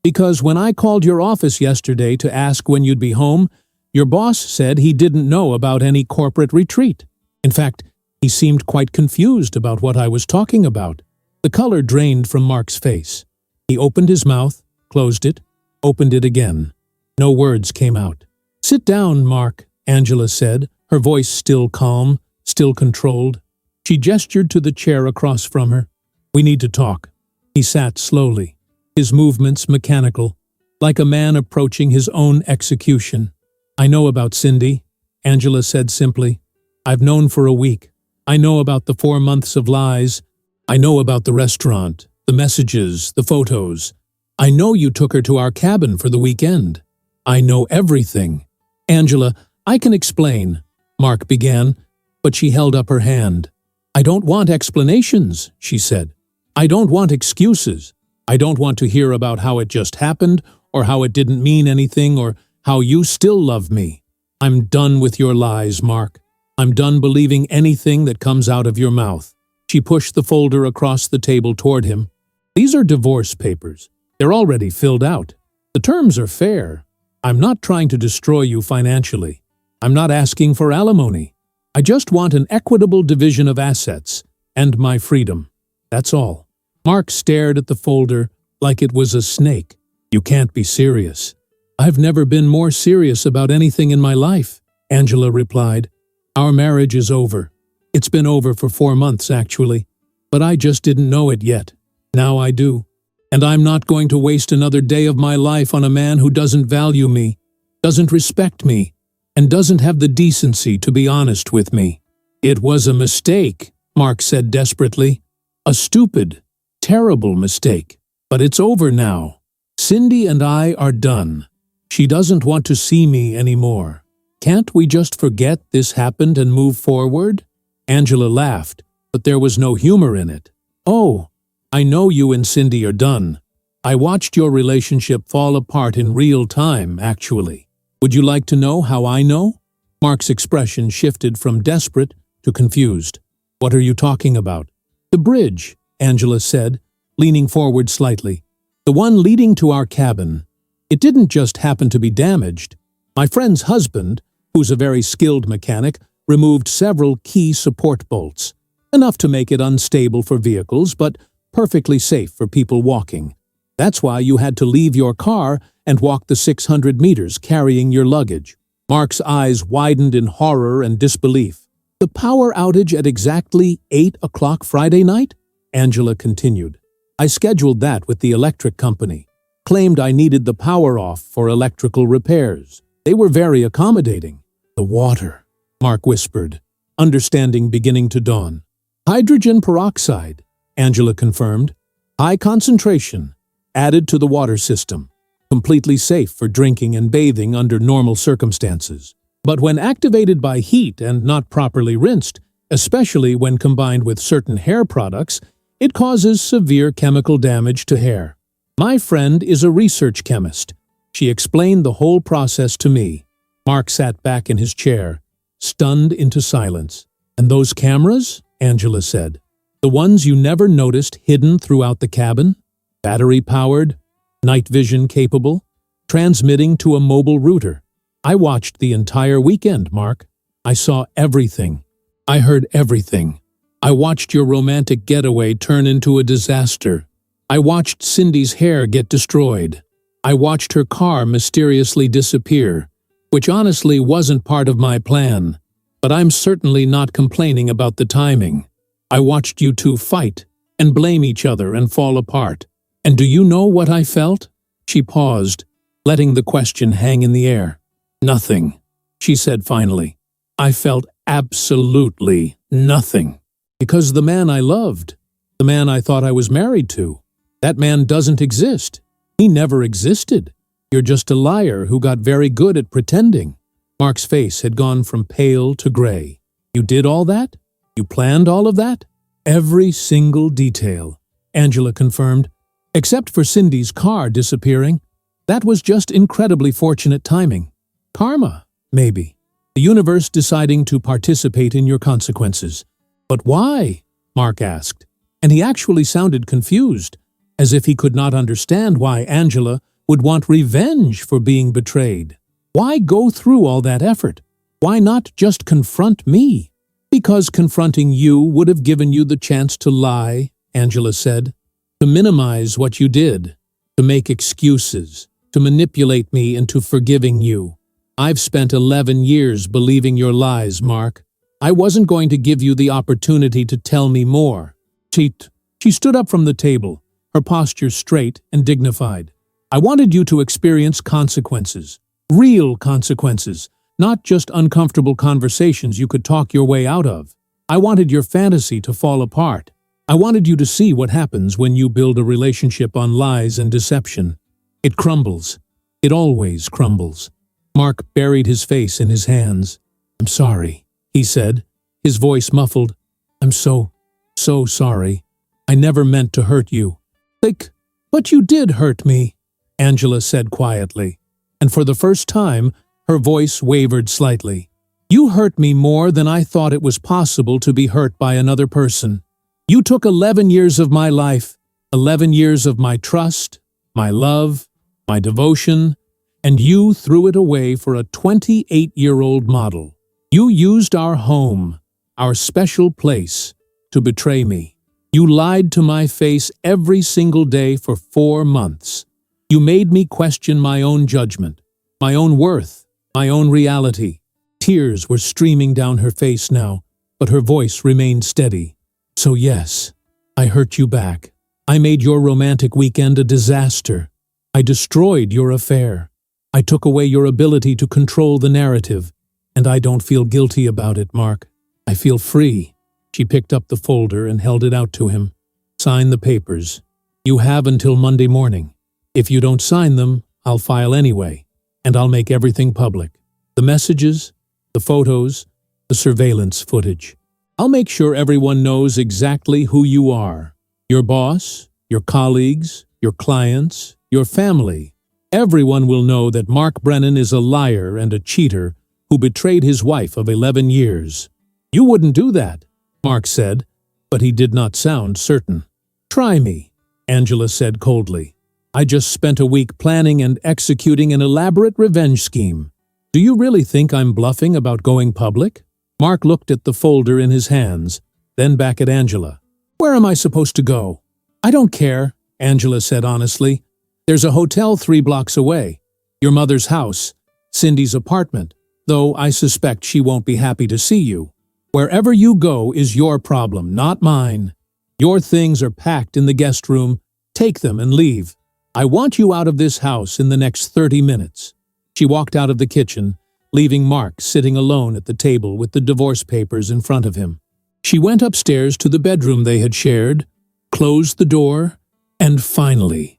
because when I called your office yesterday to ask when you'd be home, your boss said he didn't know about any corporate retreat. In fact, he seemed quite confused about what I was talking about." The color drained from Mark's face. He opened his mouth, closed it, opened it again. No words came out. "Sit down, Mark," Angela said, her voice still calm, still controlled. She gestured to the chair across from her. "We need to talk." He sat slowly, his movements mechanical, like a man approaching his own execution. "I know about Cindy," Angela said simply. "I've known for a week. I know about the 4 months of lies. I know about the restaurant, the messages, the photos. I know you took her to our cabin for the weekend. I know everything." "Angela, I can explain," Mark began, but she held up her hand. "I don't want explanations," she said. "I don't want excuses. I don't want to hear about how it just happened, or how it didn't mean anything, or how you still love me. I'm done with your lies, Mark. I'm done believing anything that comes out of your mouth." She pushed the folder across the table toward him. "These are divorce papers. They're already filled out. The terms are fair. I'm not trying to destroy you financially. I'm not asking for alimony. I just want an equitable division of assets and my freedom. That's all." Mark stared at the folder like it was a snake. "You can't be serious." "I've never been more serious about anything in my life," Angela replied. "Our marriage is over. It's been over for 4 months, actually. But I just didn't know it yet. Now I do. And I'm not going to waste another day of my life on a man who doesn't value me, doesn't respect me, and doesn't have the decency to be honest with me." "It was a mistake," Mark said desperately. "A stupid, terrible mistake. But it's over now. Cindy and I are done. She doesn't want to see me anymore. Can't we just forget this happened and move forward?" Angela laughed, but there was no humor in it. "Oh, I know you and Cindy are done. I watched your relationship fall apart in real time, actually. Would you like to know how I know?" Mark's expression shifted from desperate to confused. "What are you talking about?" "The bridge," Angela said, leaning forward slightly. "The one leading to our cabin. It didn't just happen to be damaged. My friend's husband, who's a very skilled mechanic, removed several key support bolts, enough to make it unstable for vehicles, but perfectly safe for people walking. That's why you had to leave your car and walk the 600 meters carrying your luggage. Mark's eyes widened in horror and disbelief. The power outage at exactly 8 o'clock Friday night? Angela continued. I scheduled that with the electric company. Claimed I needed the power off for electrical repairs. They were very accommodating. The water, Mark whispered, understanding beginning to dawn. Hydrogen peroxide, Angela confirmed. High concentration, added to the water system. Completely safe for drinking and bathing under normal circumstances. But when activated by heat and not properly rinsed, especially when combined with certain hair products, it causes severe chemical damage to hair. My friend is a research chemist. She explained the whole process to me. Mark sat back in his chair, stunned into silence. And those cameras? Angela said. The ones you never noticed hidden throughout the cabin? Battery-powered, night vision capable, transmitting to a mobile router. I watched the entire weekend, Mark. I saw everything. I heard everything. I watched your romantic getaway turn into a disaster. I watched Cindy's hair get destroyed. I watched her car mysteriously disappear, which honestly wasn't part of my plan. But I'm certainly not complaining about the timing. I watched you two fight and blame each other and fall apart. And do you know what I felt? She paused, letting the question hang in the air. Nothing, she said finally. I felt absolutely nothing. Because the man I loved, the man I thought I was married to, that man doesn't exist. He never existed. You're just a liar who got very good at pretending. Mark's face had gone from pale to gray. You did all that? You planned all of that? Every single detail, Angela confirmed. Except for Cindy's car disappearing. That was just incredibly fortunate timing. Karma, maybe. The universe deciding to participate in your consequences. But why? Mark asked. And he actually sounded confused, as if he could not understand why Angela would want revenge for being betrayed. Why go through all that effort? Why not just confront me? Because confronting you would have given you the chance to lie, Angela said. To minimize what you did, to make excuses, to manipulate me into forgiving you. I've spent 11 years believing your lies, Mark. I wasn't going to give you the opportunity to tell me more. She stood up from the table, her posture straight and dignified. I wanted you to experience consequences, real consequences, not just uncomfortable conversations you could talk your way out of. I wanted your fantasy to fall apart. I wanted you to see what happens when you build a relationship on lies and deception. It crumbles. It always crumbles. Mark buried his face in his hands. I'm sorry, he said, his voice muffled. I'm so sorry. I never meant to hurt you. But you did hurt me, Angela said quietly. And for the first time, her voice wavered slightly. You hurt me more than I thought it was possible to be hurt by another person. You took 11 years of my life, 11 years of my trust, my love, my devotion, and you threw it away for a 28-year-old model. You used our home, our special place, to betray me. You lied to my face every single day for 4 months. You made me question my own judgment, my own worth, my own reality. Tears were streaming down her face now, but her voice remained steady. So yes, I hurt you back. I made your romantic weekend a disaster. I destroyed your affair. I took away your ability to control the narrative. And I don't feel guilty about it, Mark. I feel free. She picked up the folder and held it out to him. Sign the papers. You have until Monday morning. If you don't sign them, I'll file anyway. And I'll make everything public. The messages, the photos, the surveillance footage. I'll make sure everyone knows exactly who you are. Your boss, your colleagues, your clients, your family. Everyone will know that Mark Brennan is a liar and a cheater who betrayed his wife of 11 years. You wouldn't do that, Mark said, but he did not sound certain. Try me, Angela said coldly. I just spent a week planning and executing an elaborate revenge scheme. Do you really think I'm bluffing about going public? Mark looked at the folder in his hands, then back at Angela. Where am I supposed to go? I don't care, Angela said honestly. There's a hotel 3 blocks away. Your mother's house, Cindy's apartment, though I suspect she won't be happy to see you. Wherever you go is your problem, not mine. Your things are packed in the guest room. Take them and leave. I want you out of this house in the next 30 minutes. She walked out of the kitchen, leaving Mark sitting alone at the table with the divorce papers in front of him. She went upstairs to the bedroom they had shared, closed the door, and finally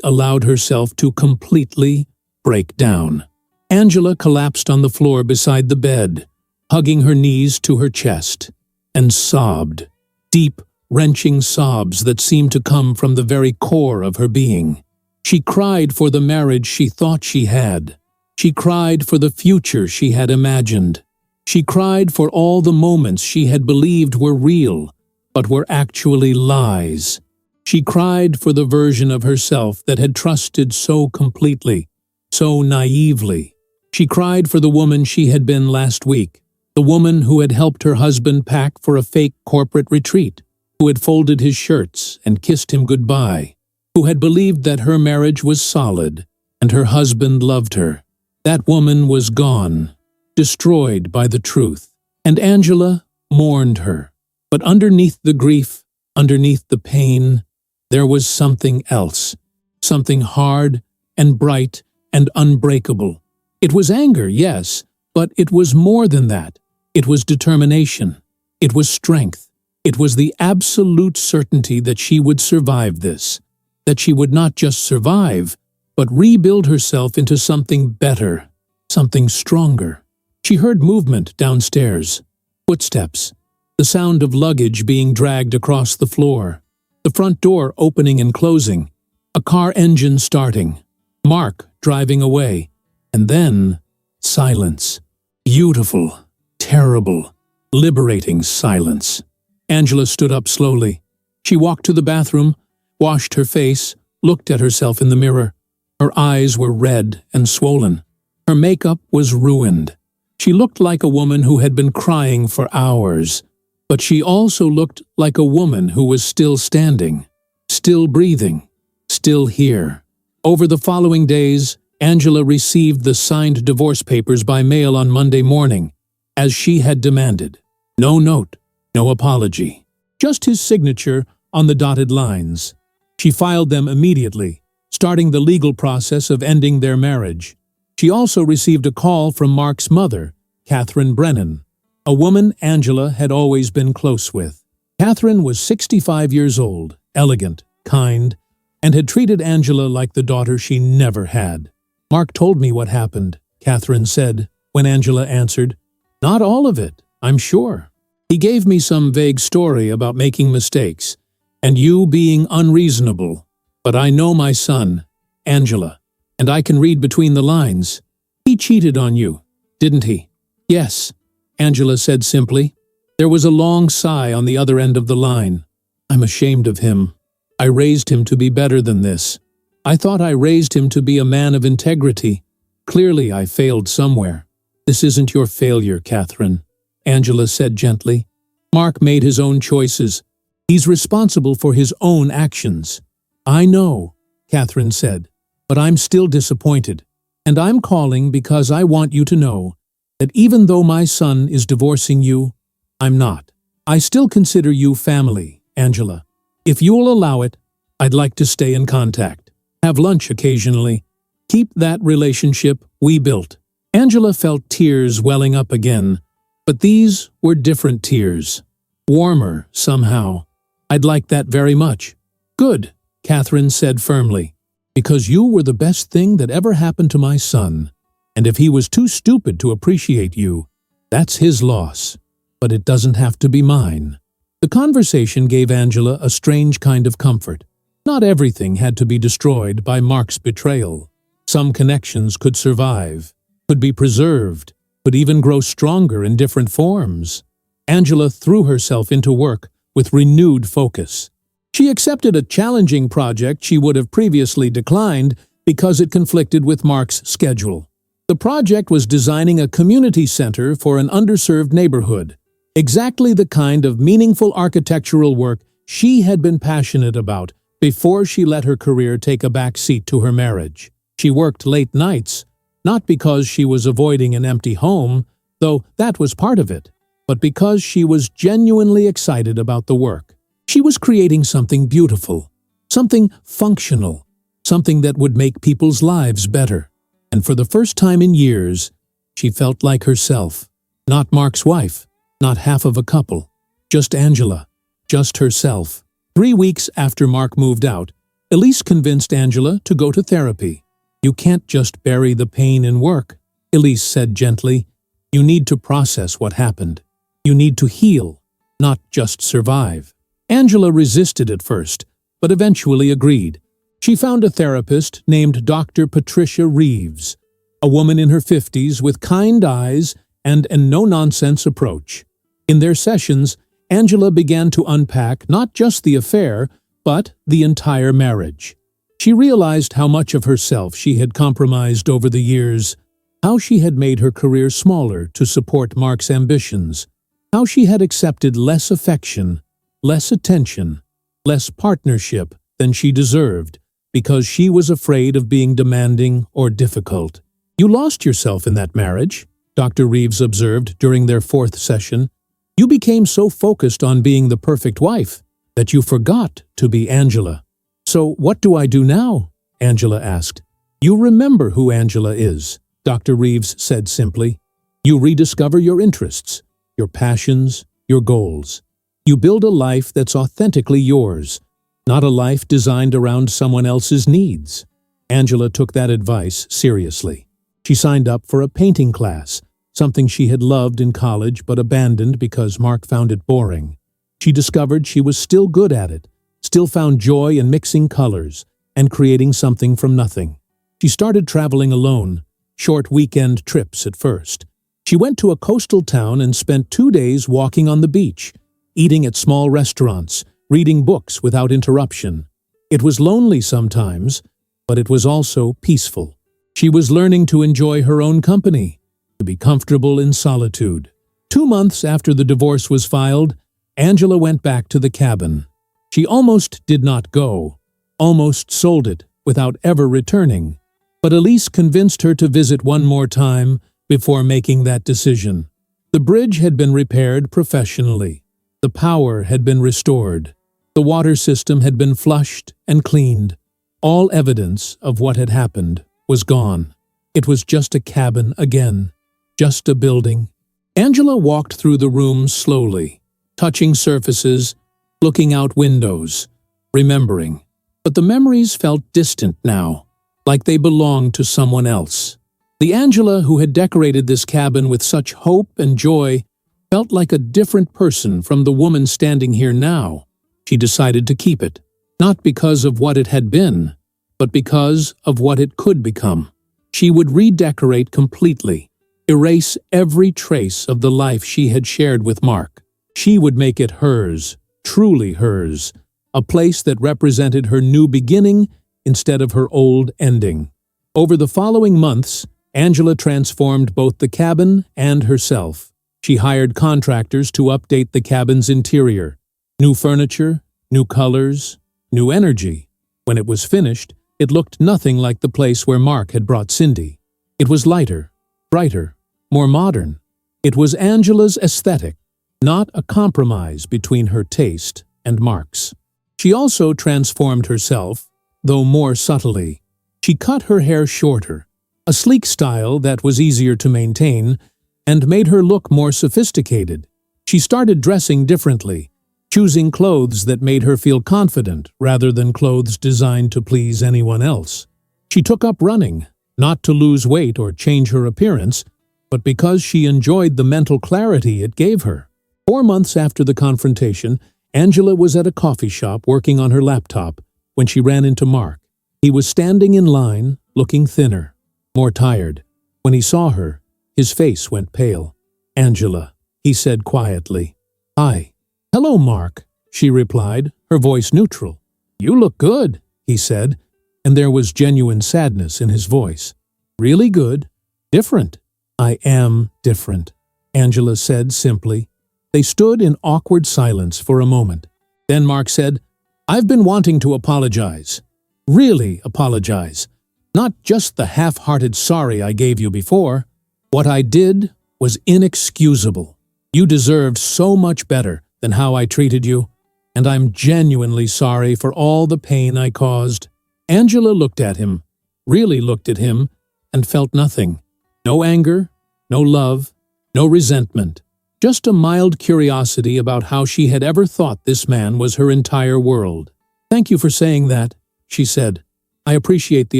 allowed herself to completely break down. Angela collapsed on the floor beside the bed, hugging her knees to her chest, and sobbed, deep, wrenching sobs that seemed to come from the very core of her being. She cried for the marriage she thought she had. She cried for the future she had imagined. She cried for all the moments she had believed were real, but were actually lies. She cried for the version of herself that had trusted so completely, so naively. She cried for the woman she had been last week, the woman who had helped her husband pack for a fake corporate retreat, who had folded his shirts and kissed him goodbye, who had believed that her marriage was solid and her husband loved her. That woman was gone, destroyed by the truth, and Angela mourned her. But underneath the grief, underneath the pain, there was something else, something hard and bright and unbreakable. It was anger, yes, but it was more than that. It was determination. It was strength. It was the absolute certainty that she would survive this, that she would not just survive, but rebuild herself into something better, something stronger. She heard movement downstairs, footsteps, the sound of luggage being dragged across the floor, the front door opening and closing, a car engine starting, Mark driving away, and then silence. Beautiful, terrible, liberating silence. Angela stood up slowly. She walked to the bathroom, washed her face, looked at herself in the mirror. Her eyes were red and swollen. Her makeup was ruined. She looked like a woman who had been crying for hours, but she also looked like a woman who was still standing, still breathing, still here. Over the following days, Angela received the signed divorce papers by mail on Monday morning, as she had demanded. No note, no apology, just his signature on the dotted lines. She filed them immediately, starting the legal process of ending their marriage. She also received a call from Mark's mother, Catherine Brennan, a woman Angela had always been close with. Catherine was 65 years old, elegant, kind, and had treated Angela like the daughter she never had. Mark told me what happened, Catherine said, when Angela answered. Not all of it, I'm sure. He gave me some vague story about making mistakes, and you being unreasonable. But I know my son, Angela, and I can read between the lines. He cheated on you, didn't he? Yes, Angela said simply. There was a long sigh on the other end of the line. I'm ashamed of him. I raised him to be better than this. I thought I raised him to be a man of integrity. Clearly I failed somewhere. This isn't your failure, Catherine, Angela said gently. Mark made his own choices. He's responsible for his own actions. I know, Catherine said, but I'm still disappointed. And I'm calling because I want you to know that even though my son is divorcing you, I'm not. I still consider you family, Angela. If you'll allow it, I'd like to stay in contact. Have lunch occasionally. Keep that relationship we built. Angela felt tears welling up again, but these were different tears. Warmer, somehow. I'd like that very much. Good, Catherine said firmly, because you were the best thing that ever happened to my son. And if he was too stupid to appreciate you, that's his loss. But it doesn't have to be mine. The conversation gave Angela a strange kind of comfort. Not everything had to be destroyed by Mark's betrayal. Some connections could survive, could be preserved, could even grow stronger in different forms. Angela threw herself into work with renewed focus. She accepted a challenging project she would have previously declined because it conflicted with Mark's schedule. The project was designing a community center for an underserved neighborhood, exactly the kind of meaningful architectural work she had been passionate about before she let her career take a back seat to her marriage. She worked late nights, not because she was avoiding an empty home, though that was part of it, but because she was genuinely excited about the work. She was creating something beautiful, something functional, something that would make people's lives better. And for the first time in years, she felt like herself. Not Mark's wife, not half of a couple, just Angela, just herself. 3 weeks after Mark moved out, Elise convinced Angela to go to therapy. "You can't just bury the pain in work," Elise said gently. "You need to process what happened. You need to heal, not just survive." Angela resisted at first, but eventually agreed. She found a therapist named Dr. Patricia Reeves, a woman in her 50s with kind eyes and a no-nonsense approach. In their sessions, Angela began to unpack not just the affair, but the entire marriage. She realized how much of herself she had compromised over the years, how she had made her career smaller to support Mark's ambitions, how she had accepted less affection, less attention, less partnership than she deserved, because she was afraid of being demanding or difficult. "You lost yourself in that marriage," Dr. Reeves observed during their 4th session. "You became so focused on being the perfect wife that you forgot to be Angela." "So what do I do now?" Angela asked. "You remember who Angela is," Dr. Reeves said simply. "You rediscover your interests, your passions, your goals. You build a life that's authentically yours, not a life designed around someone else's needs." Angela took that advice seriously. She signed up for a painting class, something she had loved in college but abandoned because Mark found it boring. She discovered she was still good at it, still found joy in mixing colors and creating something from nothing. She started traveling alone, short weekend trips at first. She went to a coastal town and spent 2 days walking on the beach, eating at small restaurants, reading books without interruption. It was lonely sometimes, but it was also peaceful. She was learning to enjoy her own company, to be comfortable in solitude. 2 months after the divorce was filed, Angela went back to the cabin. She almost did not go, almost sold it without ever returning. But Elise convinced her to visit one more time before making that decision. The bridge had been repaired professionally. The power had been restored. The water system had been flushed and cleaned. All evidence of what had happened was gone. It was just a cabin again, just a building. Angela walked through the rooms slowly, touching surfaces, looking out windows, remembering. But the memories felt distant now, like they belonged to someone else. The Angela who had decorated this cabin with such hope and joy felt like a different person from the woman standing here now. She decided to keep it, not because of what it had been, but because of what it could become. She would redecorate completely, erase every trace of the life she had shared with Mark. She would make it hers, truly hers, a place that represented her new beginning instead of her old ending. Over the following months, Angela transformed both the cabin and herself. She hired contractors to update the cabin's interior. New furniture, new colors, new energy. When it was finished, it looked nothing like the place where Mark had brought Cindy. It was lighter, brighter, more modern. It was Angela's aesthetic, not a compromise between her taste and Mark's. She also transformed herself, though more subtly. She cut her hair shorter, a sleek style that was easier to maintain, and made her look more sophisticated. She started dressing differently, choosing clothes that made her feel confident rather than clothes designed to please anyone else. She took up running, not to lose weight or change her appearance, but because she enjoyed the mental clarity it gave her. 4 months after the confrontation, Angela was at a coffee shop working on her laptop when she ran into Mark. He was standing in line, looking thinner, more tired. When he saw her, his face went pale. "Angela," he said quietly. "Hi." "Hello, Mark," she replied, her voice neutral. You look good, he said, and there was genuine sadness in his voice. Really good. Different. I am different, Angela said simply. They stood in awkward silence for a moment. Then Mark said, I've been wanting to apologize. Really apologize. Not just the half-hearted sorry I gave you before. What I did was inexcusable. You deserved so much better than how I treated you, and I'm genuinely sorry for all the pain I caused. Angela looked at him, really looked at him, and felt nothing. No anger, no love, no resentment. Just a mild curiosity about how she had ever thought this man was her entire world. Thank you for saying that, she said. I appreciate the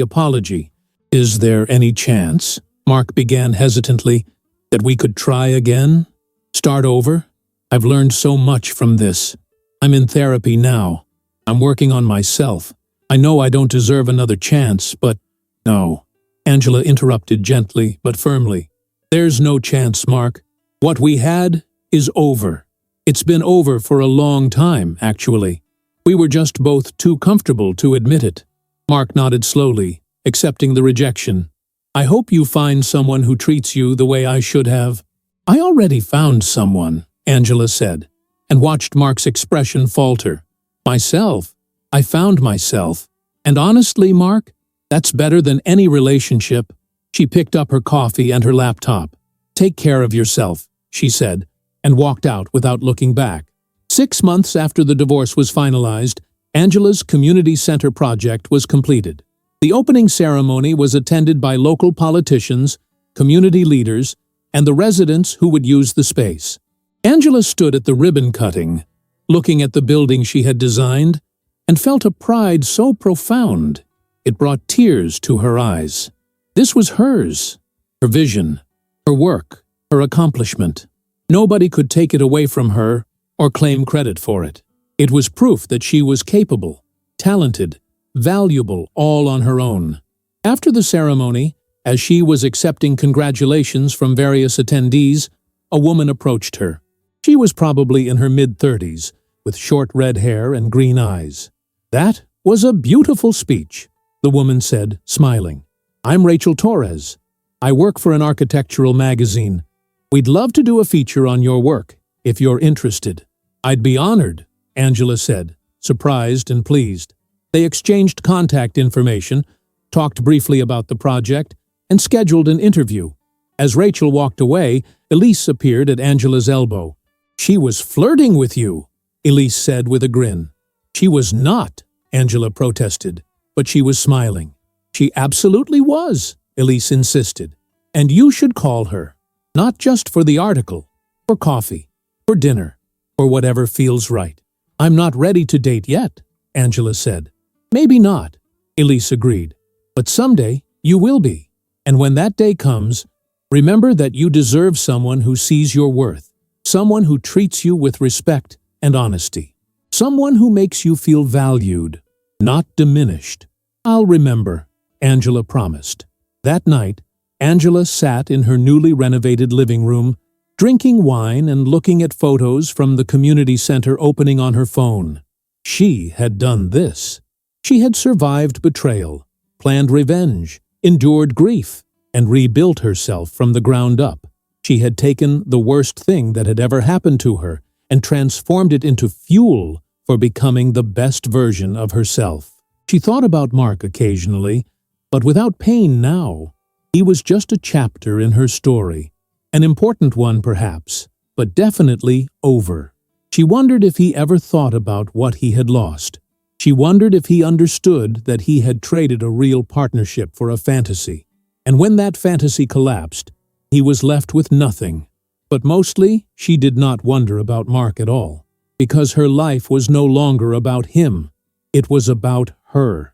apology. Is there any chance, Mark began hesitantly, that we could try again? Start over? I've learned so much from this. I'm in therapy now. I'm working on myself. I know I don't deserve another chance, but no. Angela interrupted gently but firmly. There's no chance, Mark. What we had is over. It's been over for a long time, actually. We were just both too comfortable to admit it. Mark nodded slowly, accepting the rejection. I hope you find someone who treats you the way I should have. I already found someone, Angela said, and watched Mark's expression falter. Myself. I found myself. And honestly, Mark, that's better than any relationship. She picked up her coffee and her laptop. Take care of yourself, she said, and walked out without looking back. 6 months after the divorce was finalized, Angela's community center project was completed. The opening ceremony was attended by local politicians, community leaders, and the residents who would use the space. Angela stood at the ribbon cutting, looking at the building she had designed, and felt a pride so profound it brought tears to her eyes. This was hers, her vision, her work, her accomplishment. Nobody could take it away from her or claim credit for it. It was proof that she was capable, talented, valuable all on her own. After the ceremony, as she was accepting congratulations from various attendees, a woman approached her. She was probably in her mid-30s, with short red hair and green eyes. That was a beautiful speech, the woman said, smiling. I'm Rachel Torres. I work for an architectural magazine. We'd love to do a feature on your work, if you're interested. I'd be honored, Angela said, surprised and pleased. They exchanged contact information, talked briefly about the project, and scheduled an interview. As Rachel walked away, Elise appeared at Angela's elbow. She was flirting with you, Elise said with a grin. She was not, Angela protested, but she was smiling. She absolutely was, Elise insisted. And you should call her, not just for the article, for coffee, for dinner, for whatever feels right. I'm not ready to date yet, Angela said. Maybe not, Elise agreed. But someday you will be. And when that day comes, remember that you deserve someone who sees your worth, someone who treats you with respect and honesty, someone who makes you feel valued, not diminished. I'll remember, Angela promised. That night, Angela sat in her newly renovated living room, drinking wine and looking at photos from the community center opening on her phone. She had done this. She had survived betrayal, planned revenge, endured grief, and rebuilt herself from the ground up. She had taken the worst thing that had ever happened to her and transformed it into fuel for becoming the best version of herself. She thought about Mark occasionally, but without pain now. He was just a chapter in her story, an important one perhaps, but definitely over. She wondered if he ever thought about what he had lost. She wondered if he understood that he had traded a real partnership for a fantasy. And when that fantasy collapsed, he was left with nothing. But mostly, she did not wonder about Mark at all, because her life was no longer about him. It was about her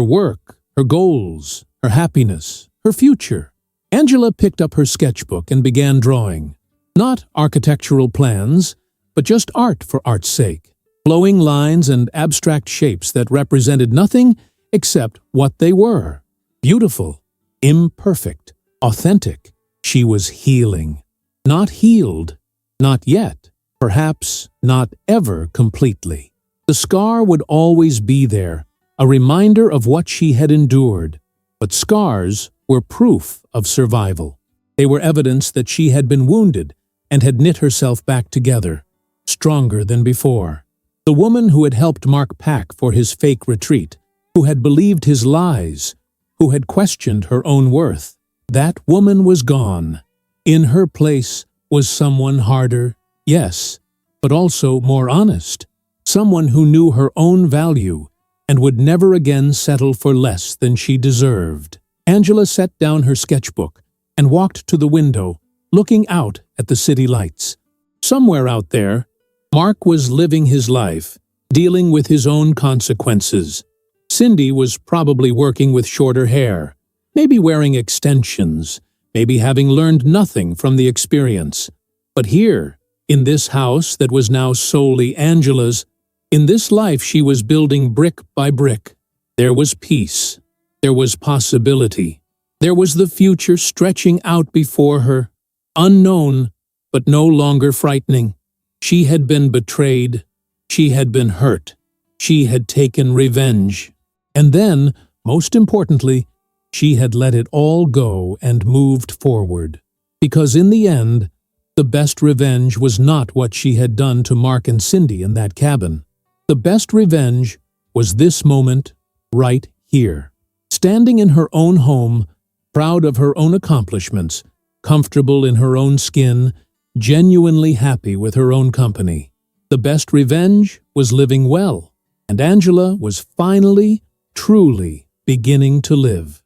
work, her goals, her happiness, her future. Angela picked up her sketchbook and began drawing. Not architectural plans, but just art for art's sake. Flowing lines and abstract shapes that represented nothing except what they were. Beautiful, imperfect, authentic. She was healing. Not healed. Not yet. Perhaps not ever completely. The scar would always be there, a reminder of what she had endured. But scars were proof of survival. They were evidence that she had been wounded and had knit herself back together, stronger than before. The woman who had helped Mark pack for his fake retreat, who had believed his lies, who had questioned her own worth, that woman was gone. In her place was someone harder, yes, but also more honest, someone who knew her own value and would never again settle for less than she deserved. Angela set down her sketchbook and walked to the window, looking out at the city lights. Somewhere out there, Mark was living his life, dealing with his own consequences. Cindy was probably working with shorter hair, maybe wearing extensions, maybe having learned nothing from the experience. But here, in this house that was now solely Angela's, in this life she was building brick by brick, there was peace, there was possibility, there was the future stretching out before her, unknown, but no longer frightening. She had been betrayed, she had been hurt, she had taken revenge. And then, most importantly, she had let it all go and moved forward. Because in the end, the best revenge was not what she had done to Mark and Cindy in that cabin. The best revenge was this moment, right here. Standing in her own home, proud of her own accomplishments, comfortable in her own skin, genuinely happy with her own company. The best revenge was living well, and Angela was finally, truly beginning to live.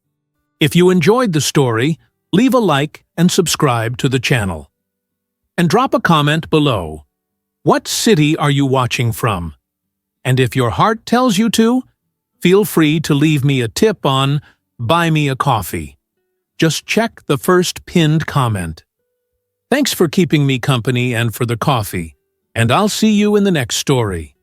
If you enjoyed the story, leave a like and subscribe to the channel. And drop a comment below. What city are you watching from? And if your heart tells you to, feel free to leave me a tip on Buy Me a Coffee. Just check the first pinned comment. Thanks for keeping me company and for the coffee, and I'll see you in the next story.